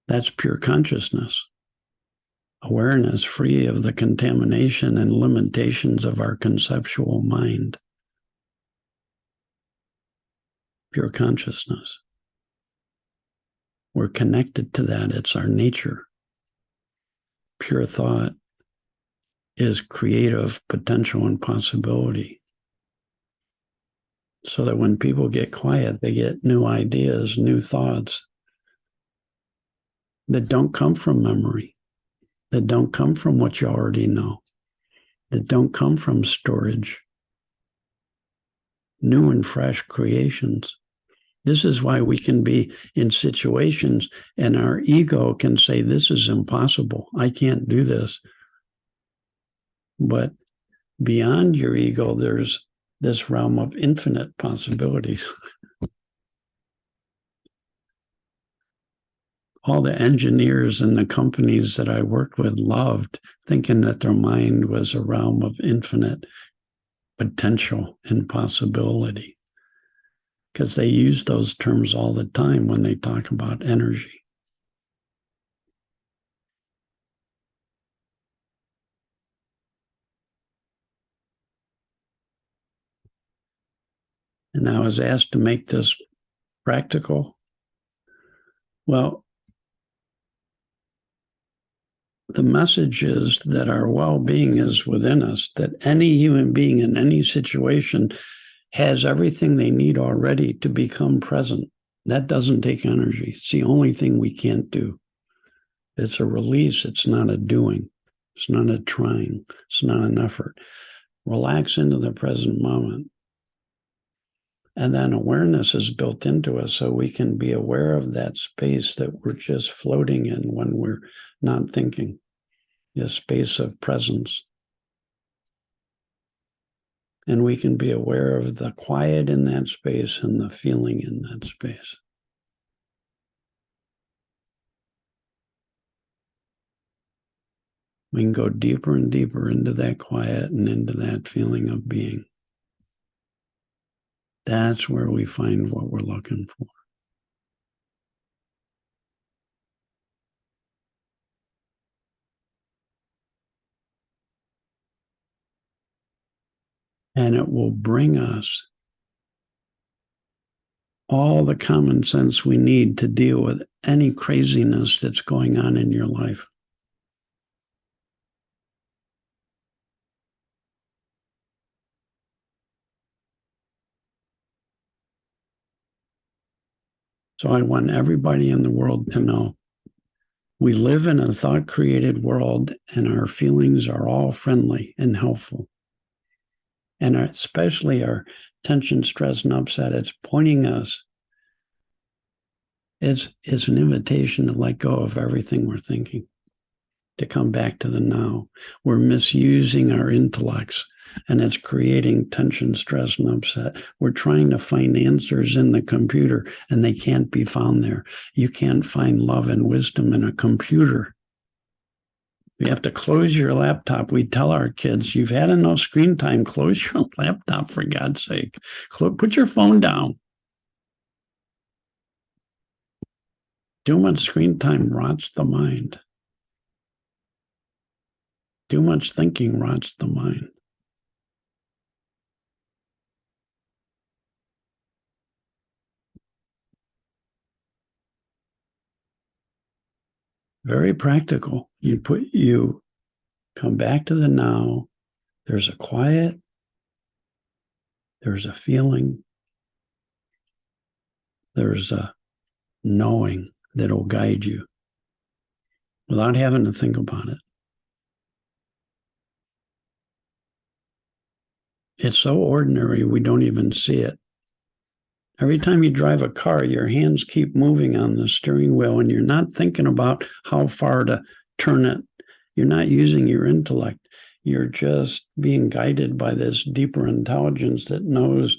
that's pure consciousness. Awareness free of the contamination and limitations of our conceptual mind. Pure consciousness. We're connected to that. It's our nature. Pure thought is creative potential and possibility. So that when people get quiet, they get new ideas, new thoughts that don't come from memory, that don't come from what you already know, that don't come from storage. New and fresh creations. This is why we can be in situations and our ego can say, this is impossible. I can't do this. But beyond your ego, there's this realm of infinite possibilities. All the engineers in the companies that I worked with loved thinking that their mind was a realm of infinite potential and possibility, because they use those terms all the time when they talk about energy. And I was asked to make this practical. Well, the message is that our well-being is within us, that any human being in any situation has everything they need already to become present. That doesn't take energy. It's the only thing we can't do. It's a release. It's not a doing. It's not a trying. It's not an effort. Relax into the present moment. And then awareness is built into us so we can be aware of that space that we're just floating in when we're not thinking, a space of presence. And we can be aware of the quiet in that space and the feeling in that space. We can go deeper and deeper into that quiet and into that feeling of being. That's where we find what we're looking for. And it will bring us all the common sense we need to deal with any craziness that's going on in your life. So I want everybody in the world to know we live in a thought-created world, and our feelings are all friendly and helpful. And especially our tension, stress, and upset, it's pointing us, it's an invitation to let go of everything we're thinking, to come back to the now. We're misusing our intellects, and it's creating tension, stress, and upset. We're trying to find answers in the computer, and they can't be found there. You can't find love and wisdom in a computer. You have to close your laptop. We tell our kids, you've had enough screen time. Close your laptop, for God's sake. Put your phone down. Too much screen time rots the mind. Too much thinking rots the mind. Very practical. You come back to the now. There's a quiet. There's a feeling. There's a knowing that'll guide you without having to think about it. It's so ordinary, we don't even see it. Every time you drive a car, your hands keep moving on the steering wheel, and you're not thinking about how far to turn it. You're not using your intellect. You're just being guided by this deeper intelligence that knows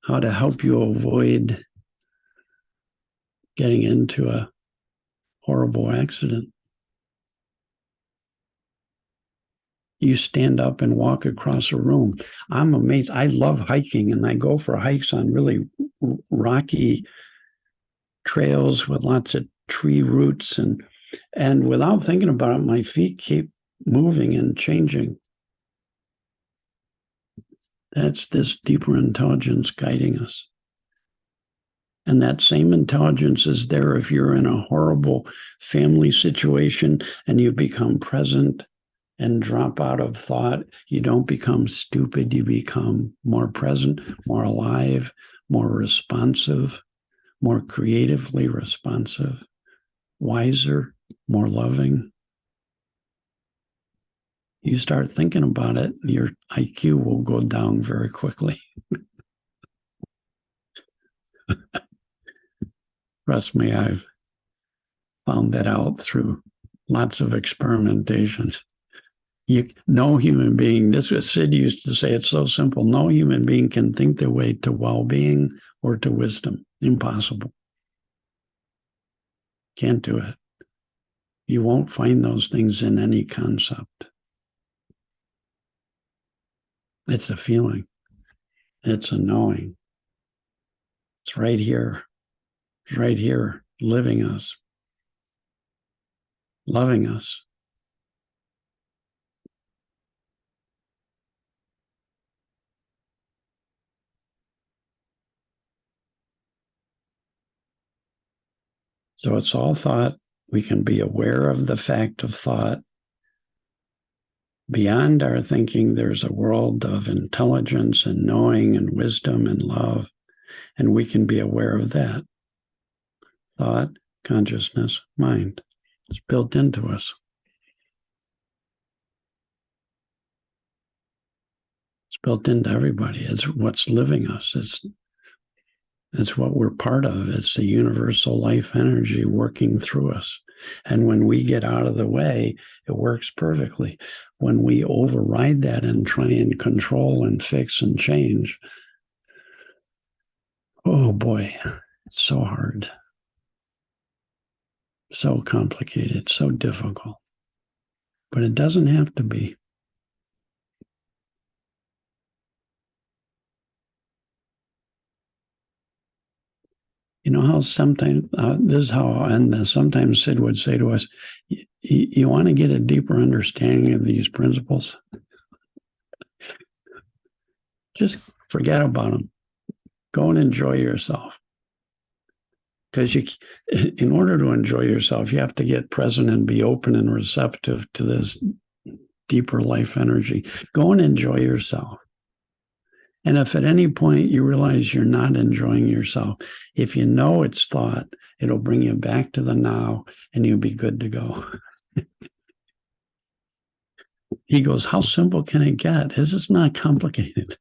how to help you avoid getting into a horrible accident. You stand up and walk across a room. I'm amazed. I love hiking, and I go for hikes on really rocky trails with lots of tree roots, and without thinking about it, my feet keep moving and changing. That's this deeper intelligence guiding us. And that same intelligence is there if you're in a horrible family situation and you become present and drop out of thought. You don't become stupid. You become more present, more alive, more responsive, more creatively responsive, wiser, more loving. You start thinking about it, your IQ will go down very quickly. Trust me, I've found that out through lots of experimentations. No human being, this was Sid used to say, it's so simple. No human being can think their way to well-being or to wisdom. Impossible. Can't do it. You won't find those things in any concept. It's a feeling. It's a knowing. It's right here. It's right here, living us, loving us. So it's all thought. We can be aware of the fact of thought. Beyond our thinking, there's a world of intelligence and knowing and wisdom and love, and we can be aware of that. Thought, consciousness, mind. It's built into us. It's built into everybody. It's what's living us. It's what we're part of. It's the universal life energy working through us. And when we get out of the way, it works perfectly. When we override that and try and control and fix and change, oh boy, it's so hard. So complicated, so difficult. But it doesn't have to be. You know how sometimes, this is how I'll end this. Sometimes Sid would say to us, you want to get a deeper understanding of these principles? Just forget about them. Go and enjoy yourself. because in order to enjoy yourself, you have to get present and be open and receptive to this deeper life energy. Go and enjoy yourself. And if at any point you realize you're not enjoying yourself, if you know it's thought, it'll bring you back to the now and you'll be good to go. He goes, how simple can it get? This is not complicated.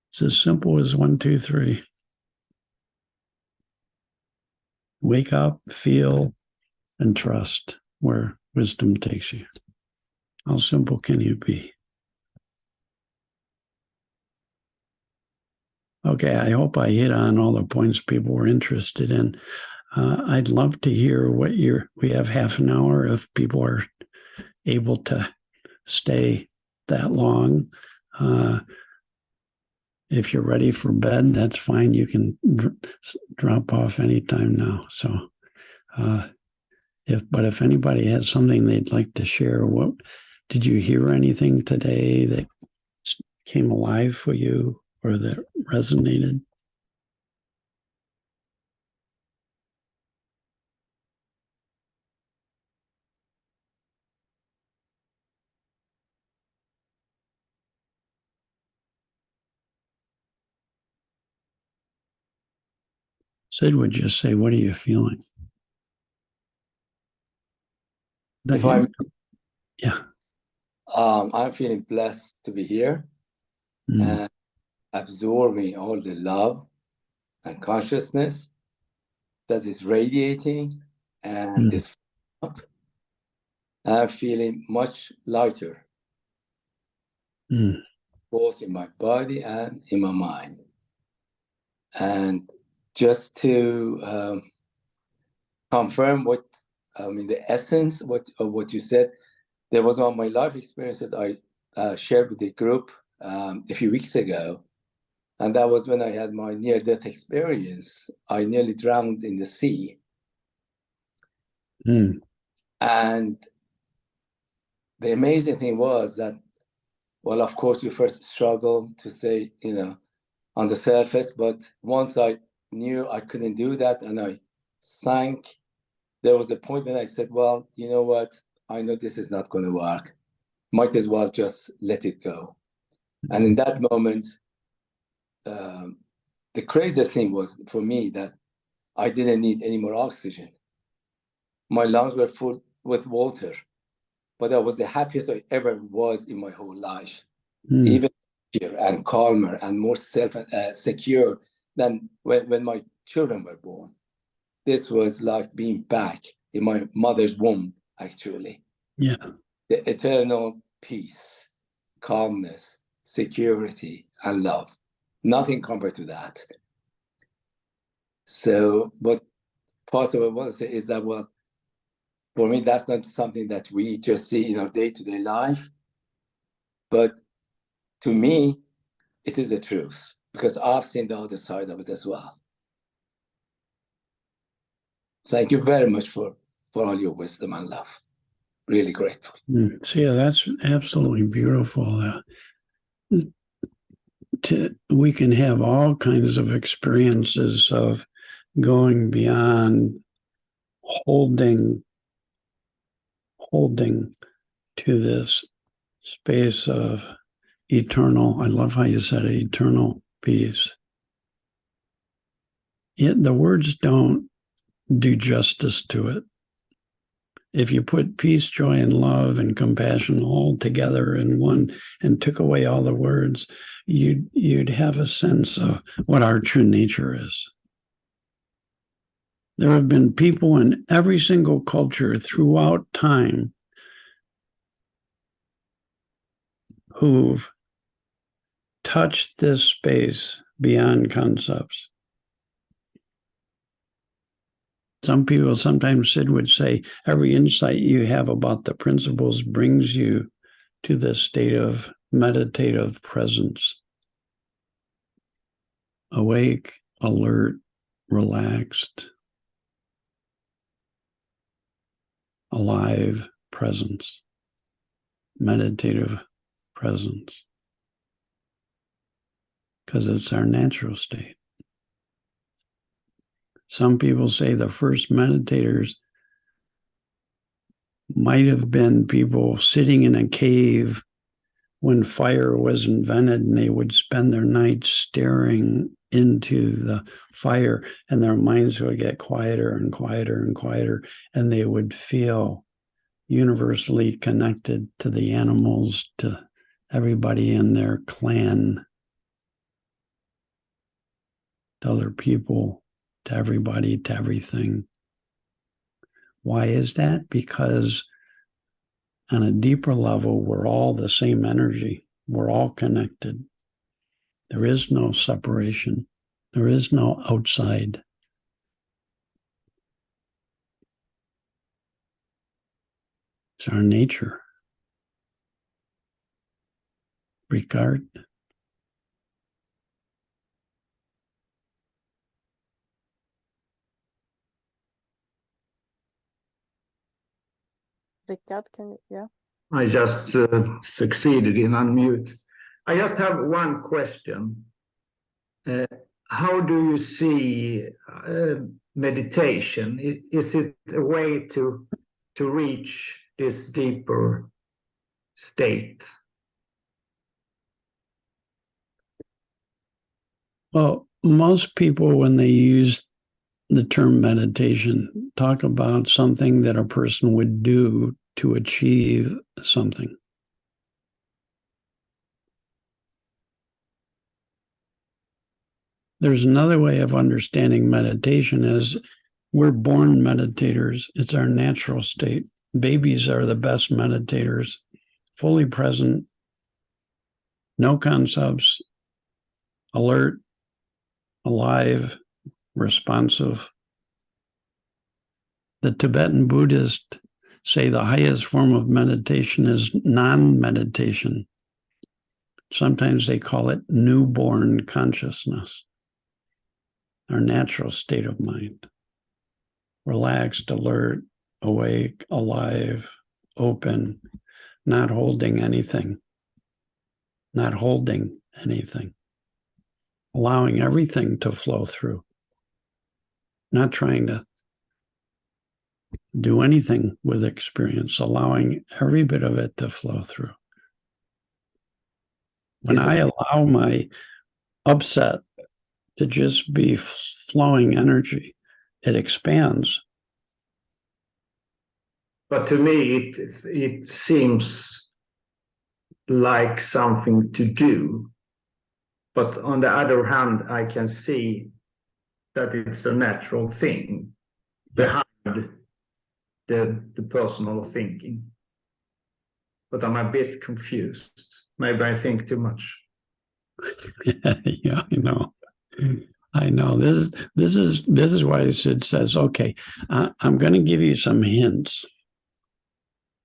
It's as simple as 1, 2, 3. Wake up, feel, and trust where wisdom takes you. How simple can you be? Okay, I hope I hit on all the points people were interested in. I'd love to hear what we have half an hour if people are able to stay that long. If you're ready for bed, that's fine. You can drop off anytime now. So, if anybody has something they'd like to share, what did you hear anything today that came alive for you or that resonated? Sid would just say, what are you feeling? Yeah. I'm feeling blessed to be here and absorbing all the love and consciousness that is radiating and is up. I'm feeling much lighter, both in my body and in my mind. And just to confirm the essence of what you said, there was one of my life experiences I shared with the group a few weeks ago. And that was when I had my near-death experience. I nearly drowned in the sea. And the amazing thing was that, well, of course, you first struggle to stay, on the surface. But once I knew I couldn't do that and I sank, there was a point when I said, well, you know what? I know this is not going to work. Might as well just let it go. And in that moment, the craziest thing was for me that I didn't need any more oxygen. My lungs were full with water, but I was the happiest I ever was in my whole life, even happier and calmer and more secure than when my children were born. This was like being back in my mother's womb, actually. Yeah. The eternal peace, calmness, security, and love. Nothing compared to that. So, but part of what I want to say is that, well, for me, that's not something that we just see in our day-to-day life. But to me, it is the truth, because I've seen the other side of it as well. Thank you very much for all your wisdom and love. Really grateful. So yeah, that's absolutely beautiful. We can have all kinds of experiences of going beyond holding to this space of eternal. I love how you said it, eternal peace. Yet the words don't do justice to it. If you put peace, joy, and love and compassion all together in one and took away all the words, you'd have a sense of what our true nature is. There have been people in every single culture throughout time who've touched this space beyond concepts. Some people, sometimes Sid would say, every insight you have about the principles brings you to this state of meditative presence. Awake, alert, relaxed, alive presence, meditative presence. because it's our natural state. Some people say the first meditators might have been people sitting in a cave when fire was invented, and they would spend their nights staring into the fire, and their minds would get quieter and quieter and quieter, and they would feel universally connected to the animals, to everybody in their clan, to other people, to everybody, to everything. Why is that? Because on a deeper level, we're all the same energy. We're all connected. There is no separation. There is no outside. It's our nature. Ricard? Ricard, can you, yeah. I just succeeded in unmute. I just have one question. How do you see meditation? Is it a way to reach this deeper state? Well, most people, when they use the term meditation, talk about something that a person would do to achieve something. There's another way of understanding meditation is we're born meditators. It's our natural state. Babies are the best meditators, fully present, no concepts, alert, alive, responsive. The Tibetan Buddhists say the highest form of meditation is non-meditation. Sometimes they call it newborn consciousness, our natural state of mind. Relaxed, alert, awake, alive, open, not holding anything, allowing everything to flow through, not trying to do anything with experience, allowing every bit of it to flow through. When I allow my upset to just be flowing energy, it expands. But to me, it seems like something to do. But on the other hand, I can see that it's a natural thing behind the personal thinking. But I'm a bit confused. Maybe I think too much. Yeah, I know. This is why Sid says, okay, I'm going to give you some hints.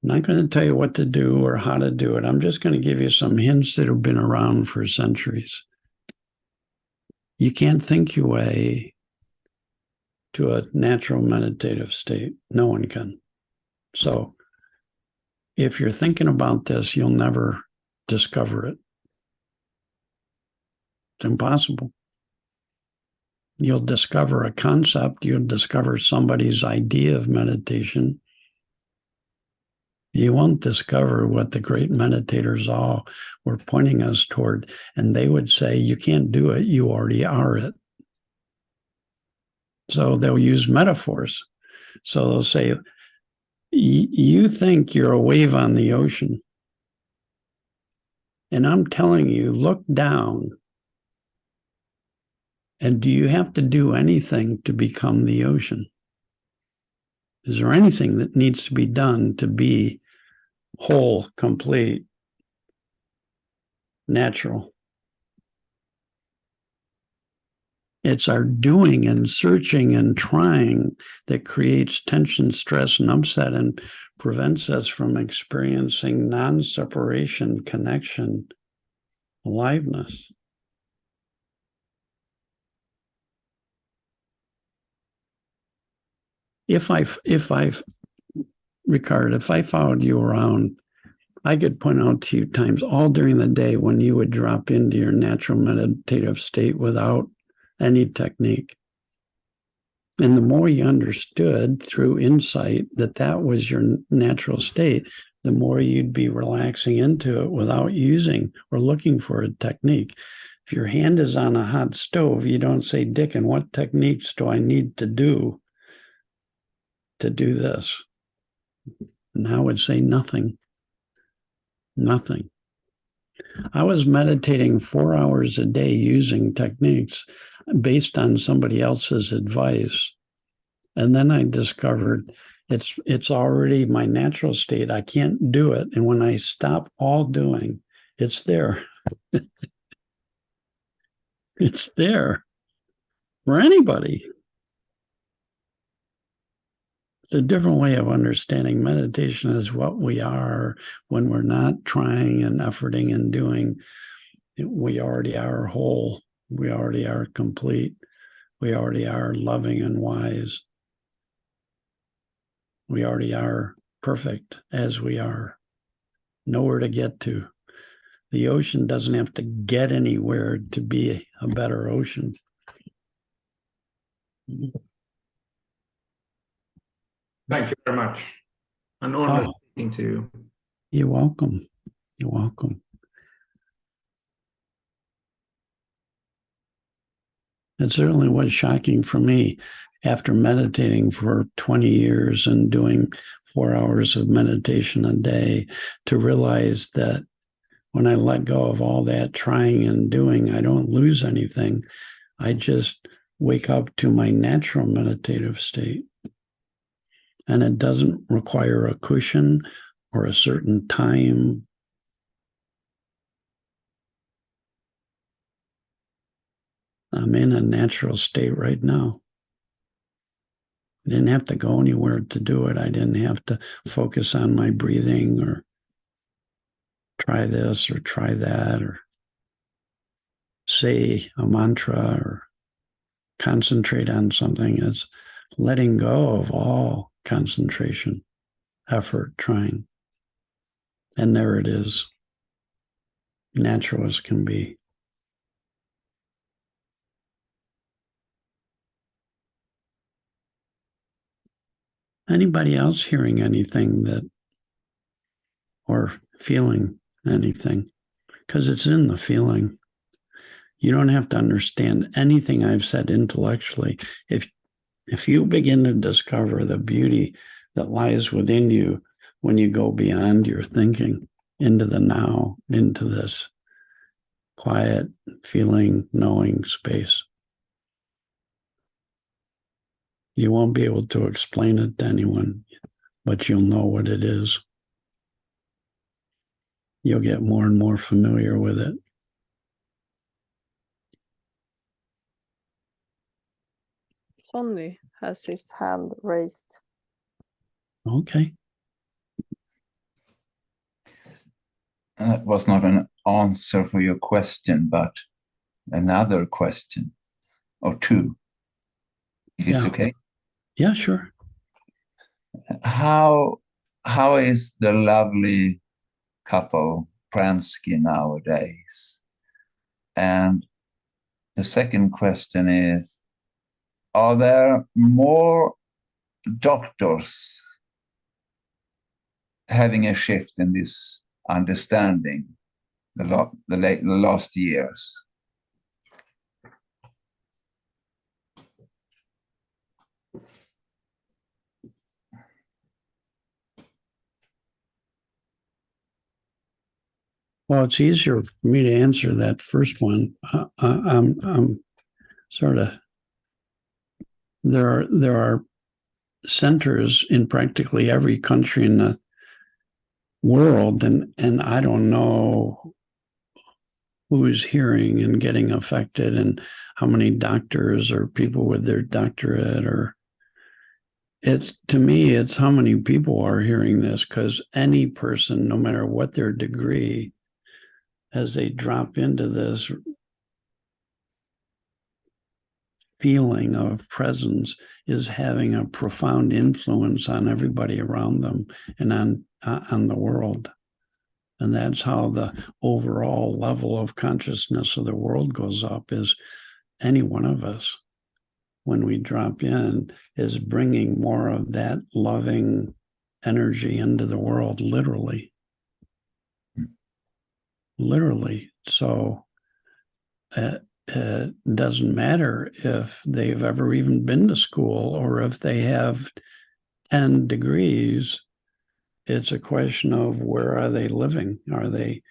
I'm not going to tell you what to do or how to do it. I'm just going to give you some hints that have been around for centuries. You can't think your way to a natural meditative state. No one can. So if you're thinking about this, you'll never discover it. It's impossible. You'll discover a concept. You'll discover somebody's idea of meditation. You won't discover what the great meditators all were pointing us toward. And they would say, you can't do it. You already are it. So they'll use metaphors. So they'll say, you think you're a wave on the ocean. And I'm telling you, look down. And do you have to do anything to become the ocean? Is there anything that needs to be done to be whole, complete, natural? It's our doing and searching and trying that creates tension, stress, and upset and prevents us from experiencing non-separation, connection, aliveness. If I followed you around I could point out to you times all during the day when you would drop into your natural meditative state without any technique. And the more you understood through insight that that was your natural state, the more you'd be relaxing into it without using or looking for a technique. If your hand is on a hot stove, you don't say, Dicken, what techniques do I need to do this? And I would say nothing. Nothing. I was meditating 4 hours a day using techniques based on somebody else's advice. And then I discovered it's already my natural state. I can't do it. And when I stop all doing, it's there. It's there for anybody. It's a different way of understanding meditation is what we are when we're not trying and efforting and doing. We already are whole. We already are complete. We already are loving and wise. We already are perfect as we are. Nowhere to get to. The ocean doesn't have to get anywhere to be a better ocean. Thank you very much. An honor speaking to you. You're welcome. You're welcome. It certainly was shocking for me after meditating for 20 years and doing 4 hours of meditation a day to realize that when I let go of all that trying and doing, I don't lose anything. I just wake up to my natural meditative state. And it doesn't require a cushion or a certain time. I'm in a natural state right now. I didn't have to go anywhere to do it. I didn't have to focus on my breathing or try this or try that or say a mantra or concentrate on something. It's letting go of all concentration, effort, trying. And there it is, natural as can be. Anybody else hearing anything that, or feeling anything? Because it's in the feeling. You don't have to understand anything I've said intellectually. If you begin to discover the beauty that lies within you when you go beyond your thinking into the now, into this quiet, feeling, knowing space, you won't be able to explain it to anyone, but you'll know what it is. You'll get more and more familiar with it. Sonny has his hand raised. Okay. That was not an answer for your question, but another question or two. If it's okay. Yeah, sure. How is the lovely couple Pransky nowadays? And the second question is, are there more doctors having a shift in this understanding the last years? Well, it's easier for me to answer that first one. I'm sort of, there are centers in practically every country in the world, and I don't know who's hearing and getting affected and how many doctors or people with their doctorate, or to me, it's how many people are hearing this, because any person, no matter what their degree, as they drop into this feeling of presence, is having a profound influence on everybody around them and on the world. And that's how the overall level of consciousness of the world goes up, is any one of us, when we drop in, is bringing more of that loving energy into the world, literally. Literally. So it doesn't matter if they've ever even been to school or if they have 10 degrees. It's a question of where are they living? Are they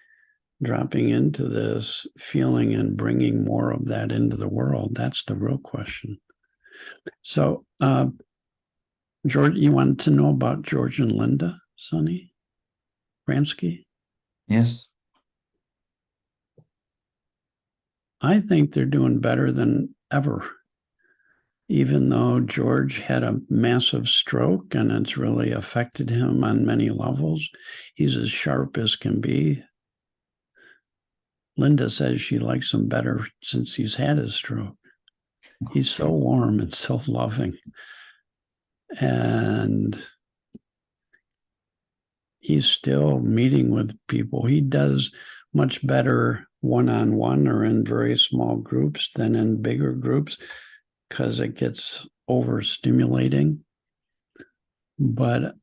dropping into this feeling and bringing more of that into the world? That's the real question. So, George, you wanted to know about George and Linda, Sonny Ramsky? Yes. I think they're doing better than ever, even though George had a massive stroke and it's really affected him on many levels. He's as sharp as can be. Linda says she likes him better since he's had his stroke. He's so warm and so loving. And he's still meeting with people. He does much better one-on-one or in very small groups than in bigger groups because it gets overstimulating. But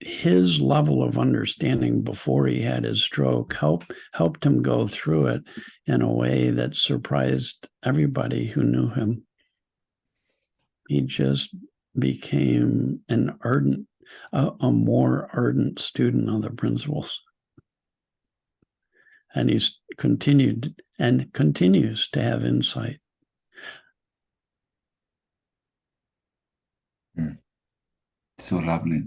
his level of understanding before he had his stroke helped him go through it in a way that surprised everybody who knew him. He just became a more ardent student of the principles. And he's continued and continues to have insight. So lovely.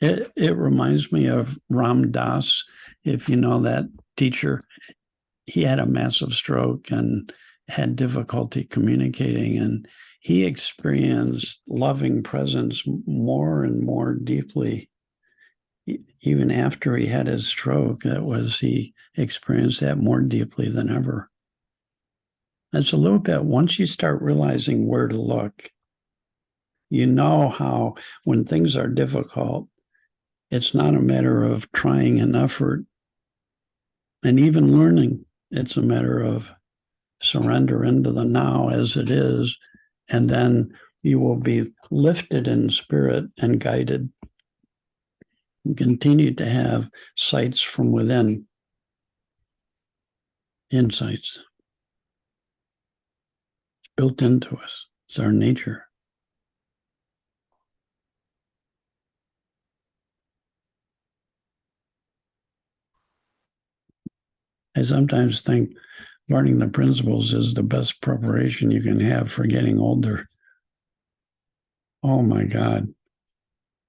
It reminds me of Ram Dass, if you know that teacher. He had a massive stroke and had difficulty communicating, and he experienced loving presence more and more deeply. Even after he had his stroke, he experienced that more deeply than ever. It's a little bit, once you start realizing where to look, you know how when things are difficult, it's not a matter of trying an effort and even learning. It's a matter of surrender into the now as it is, and then you will be lifted in spirit and guided. You continue to have sights from within, insights built into us. It's our nature. I sometimes think learning the principles is the best preparation you can have for getting older. Oh my God.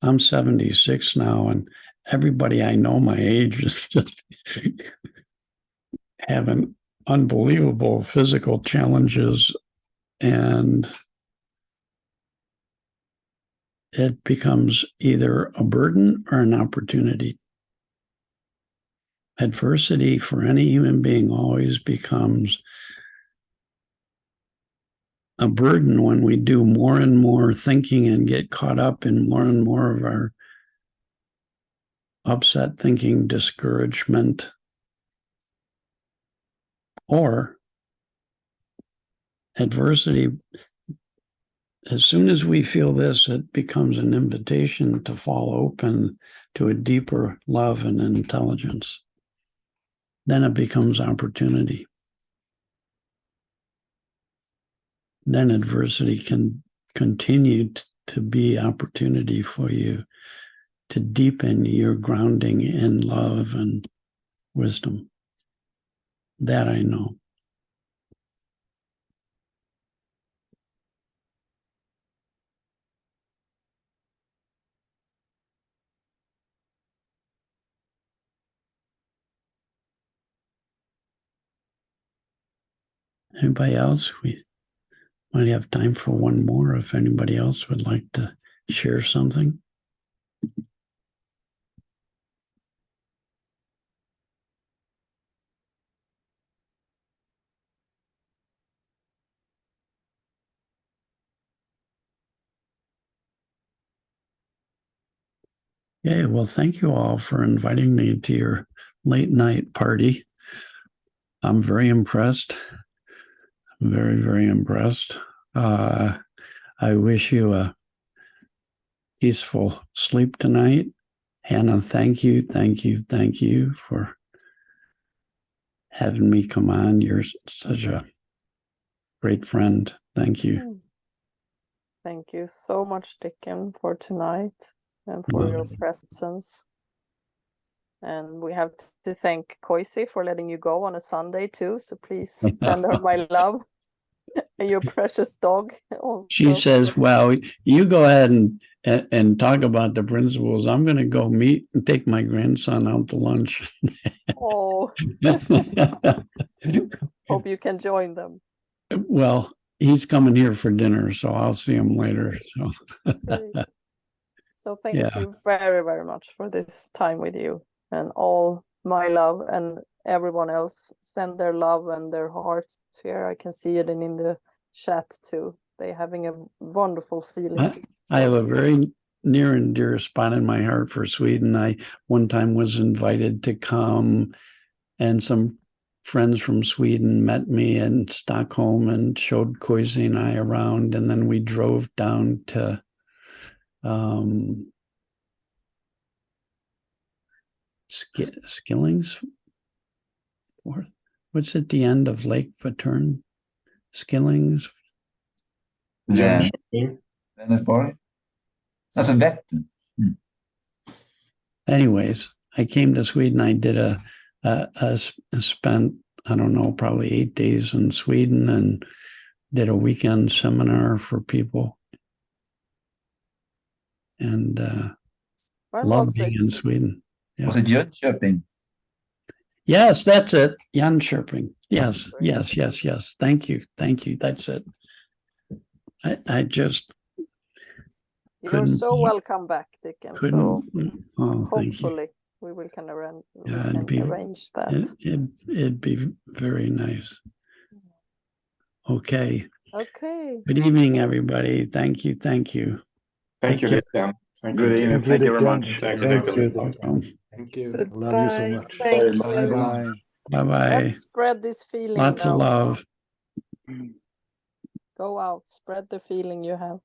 I'm 76 now, and everybody I know my age is just having unbelievable physical challenges, and it becomes either a burden or an opportunity. Adversity for any human being always becomes a burden when we do more and more thinking and get caught up in more and more of our upset thinking, discouragement, or adversity. As soon as we feel this, it becomes an invitation to fall open to a deeper love and intelligence. Then it becomes opportunity. Then adversity can continue to be opportunity for you to deepen your grounding in love and wisdom. That I know. Anybody else? We might have time for one more if anybody else would like to share something. Okay, well, thank you all for inviting me to your late night party. I'm very impressed. Very, very impressed. I wish you a peaceful sleep tonight. Hannah, thank you for having me come on. You're such a great friend. Thank you. Thank you so much, Dicken, for tonight and for your presence. And we have to thank Koisi for letting you go on a Sunday too. So please send her my love and your precious dog. Also. She says, well, you go ahead and talk about the principles. I'm going to go meet and take my grandson out to lunch. Oh, hope you can join them. Well, he's coming here for dinner, so I'll see him later. So, so thank you very, very much for this time with you, and all my love, and everyone else send their love and their hearts here. I can see it in the chat too. They're having a wonderful feeling. I have a very near and dear spot in my heart for Sweden. I one time was invited to come, and some friends from Sweden met me in Stockholm and showed Koisi and I around, and then we drove down to Skillings. What's at the end of Lake Vättern? Skillings. Yeah. Vänersborg. That's a Vättern. Anyways, I came to Sweden. I did spent, I don't know, probably 8 days in Sweden and did a weekend seminar for people. And love being in Sweden. Yeah. Was it Jönköping? Yes, that's it. Jönköping. Yes. Thank you. That's it. I just You're so welcome back, Dicken. So hopefully we will can arrange that. It'd be very nice. Okay. Okay. Good evening, everybody. Thank you. Thank you, Dicken. Good evening. Thank you very much. Thank you. Love you so much. Bye-bye. Bye-bye. Let's spread this feeling. Lots of love. Go out, spread the feeling you have.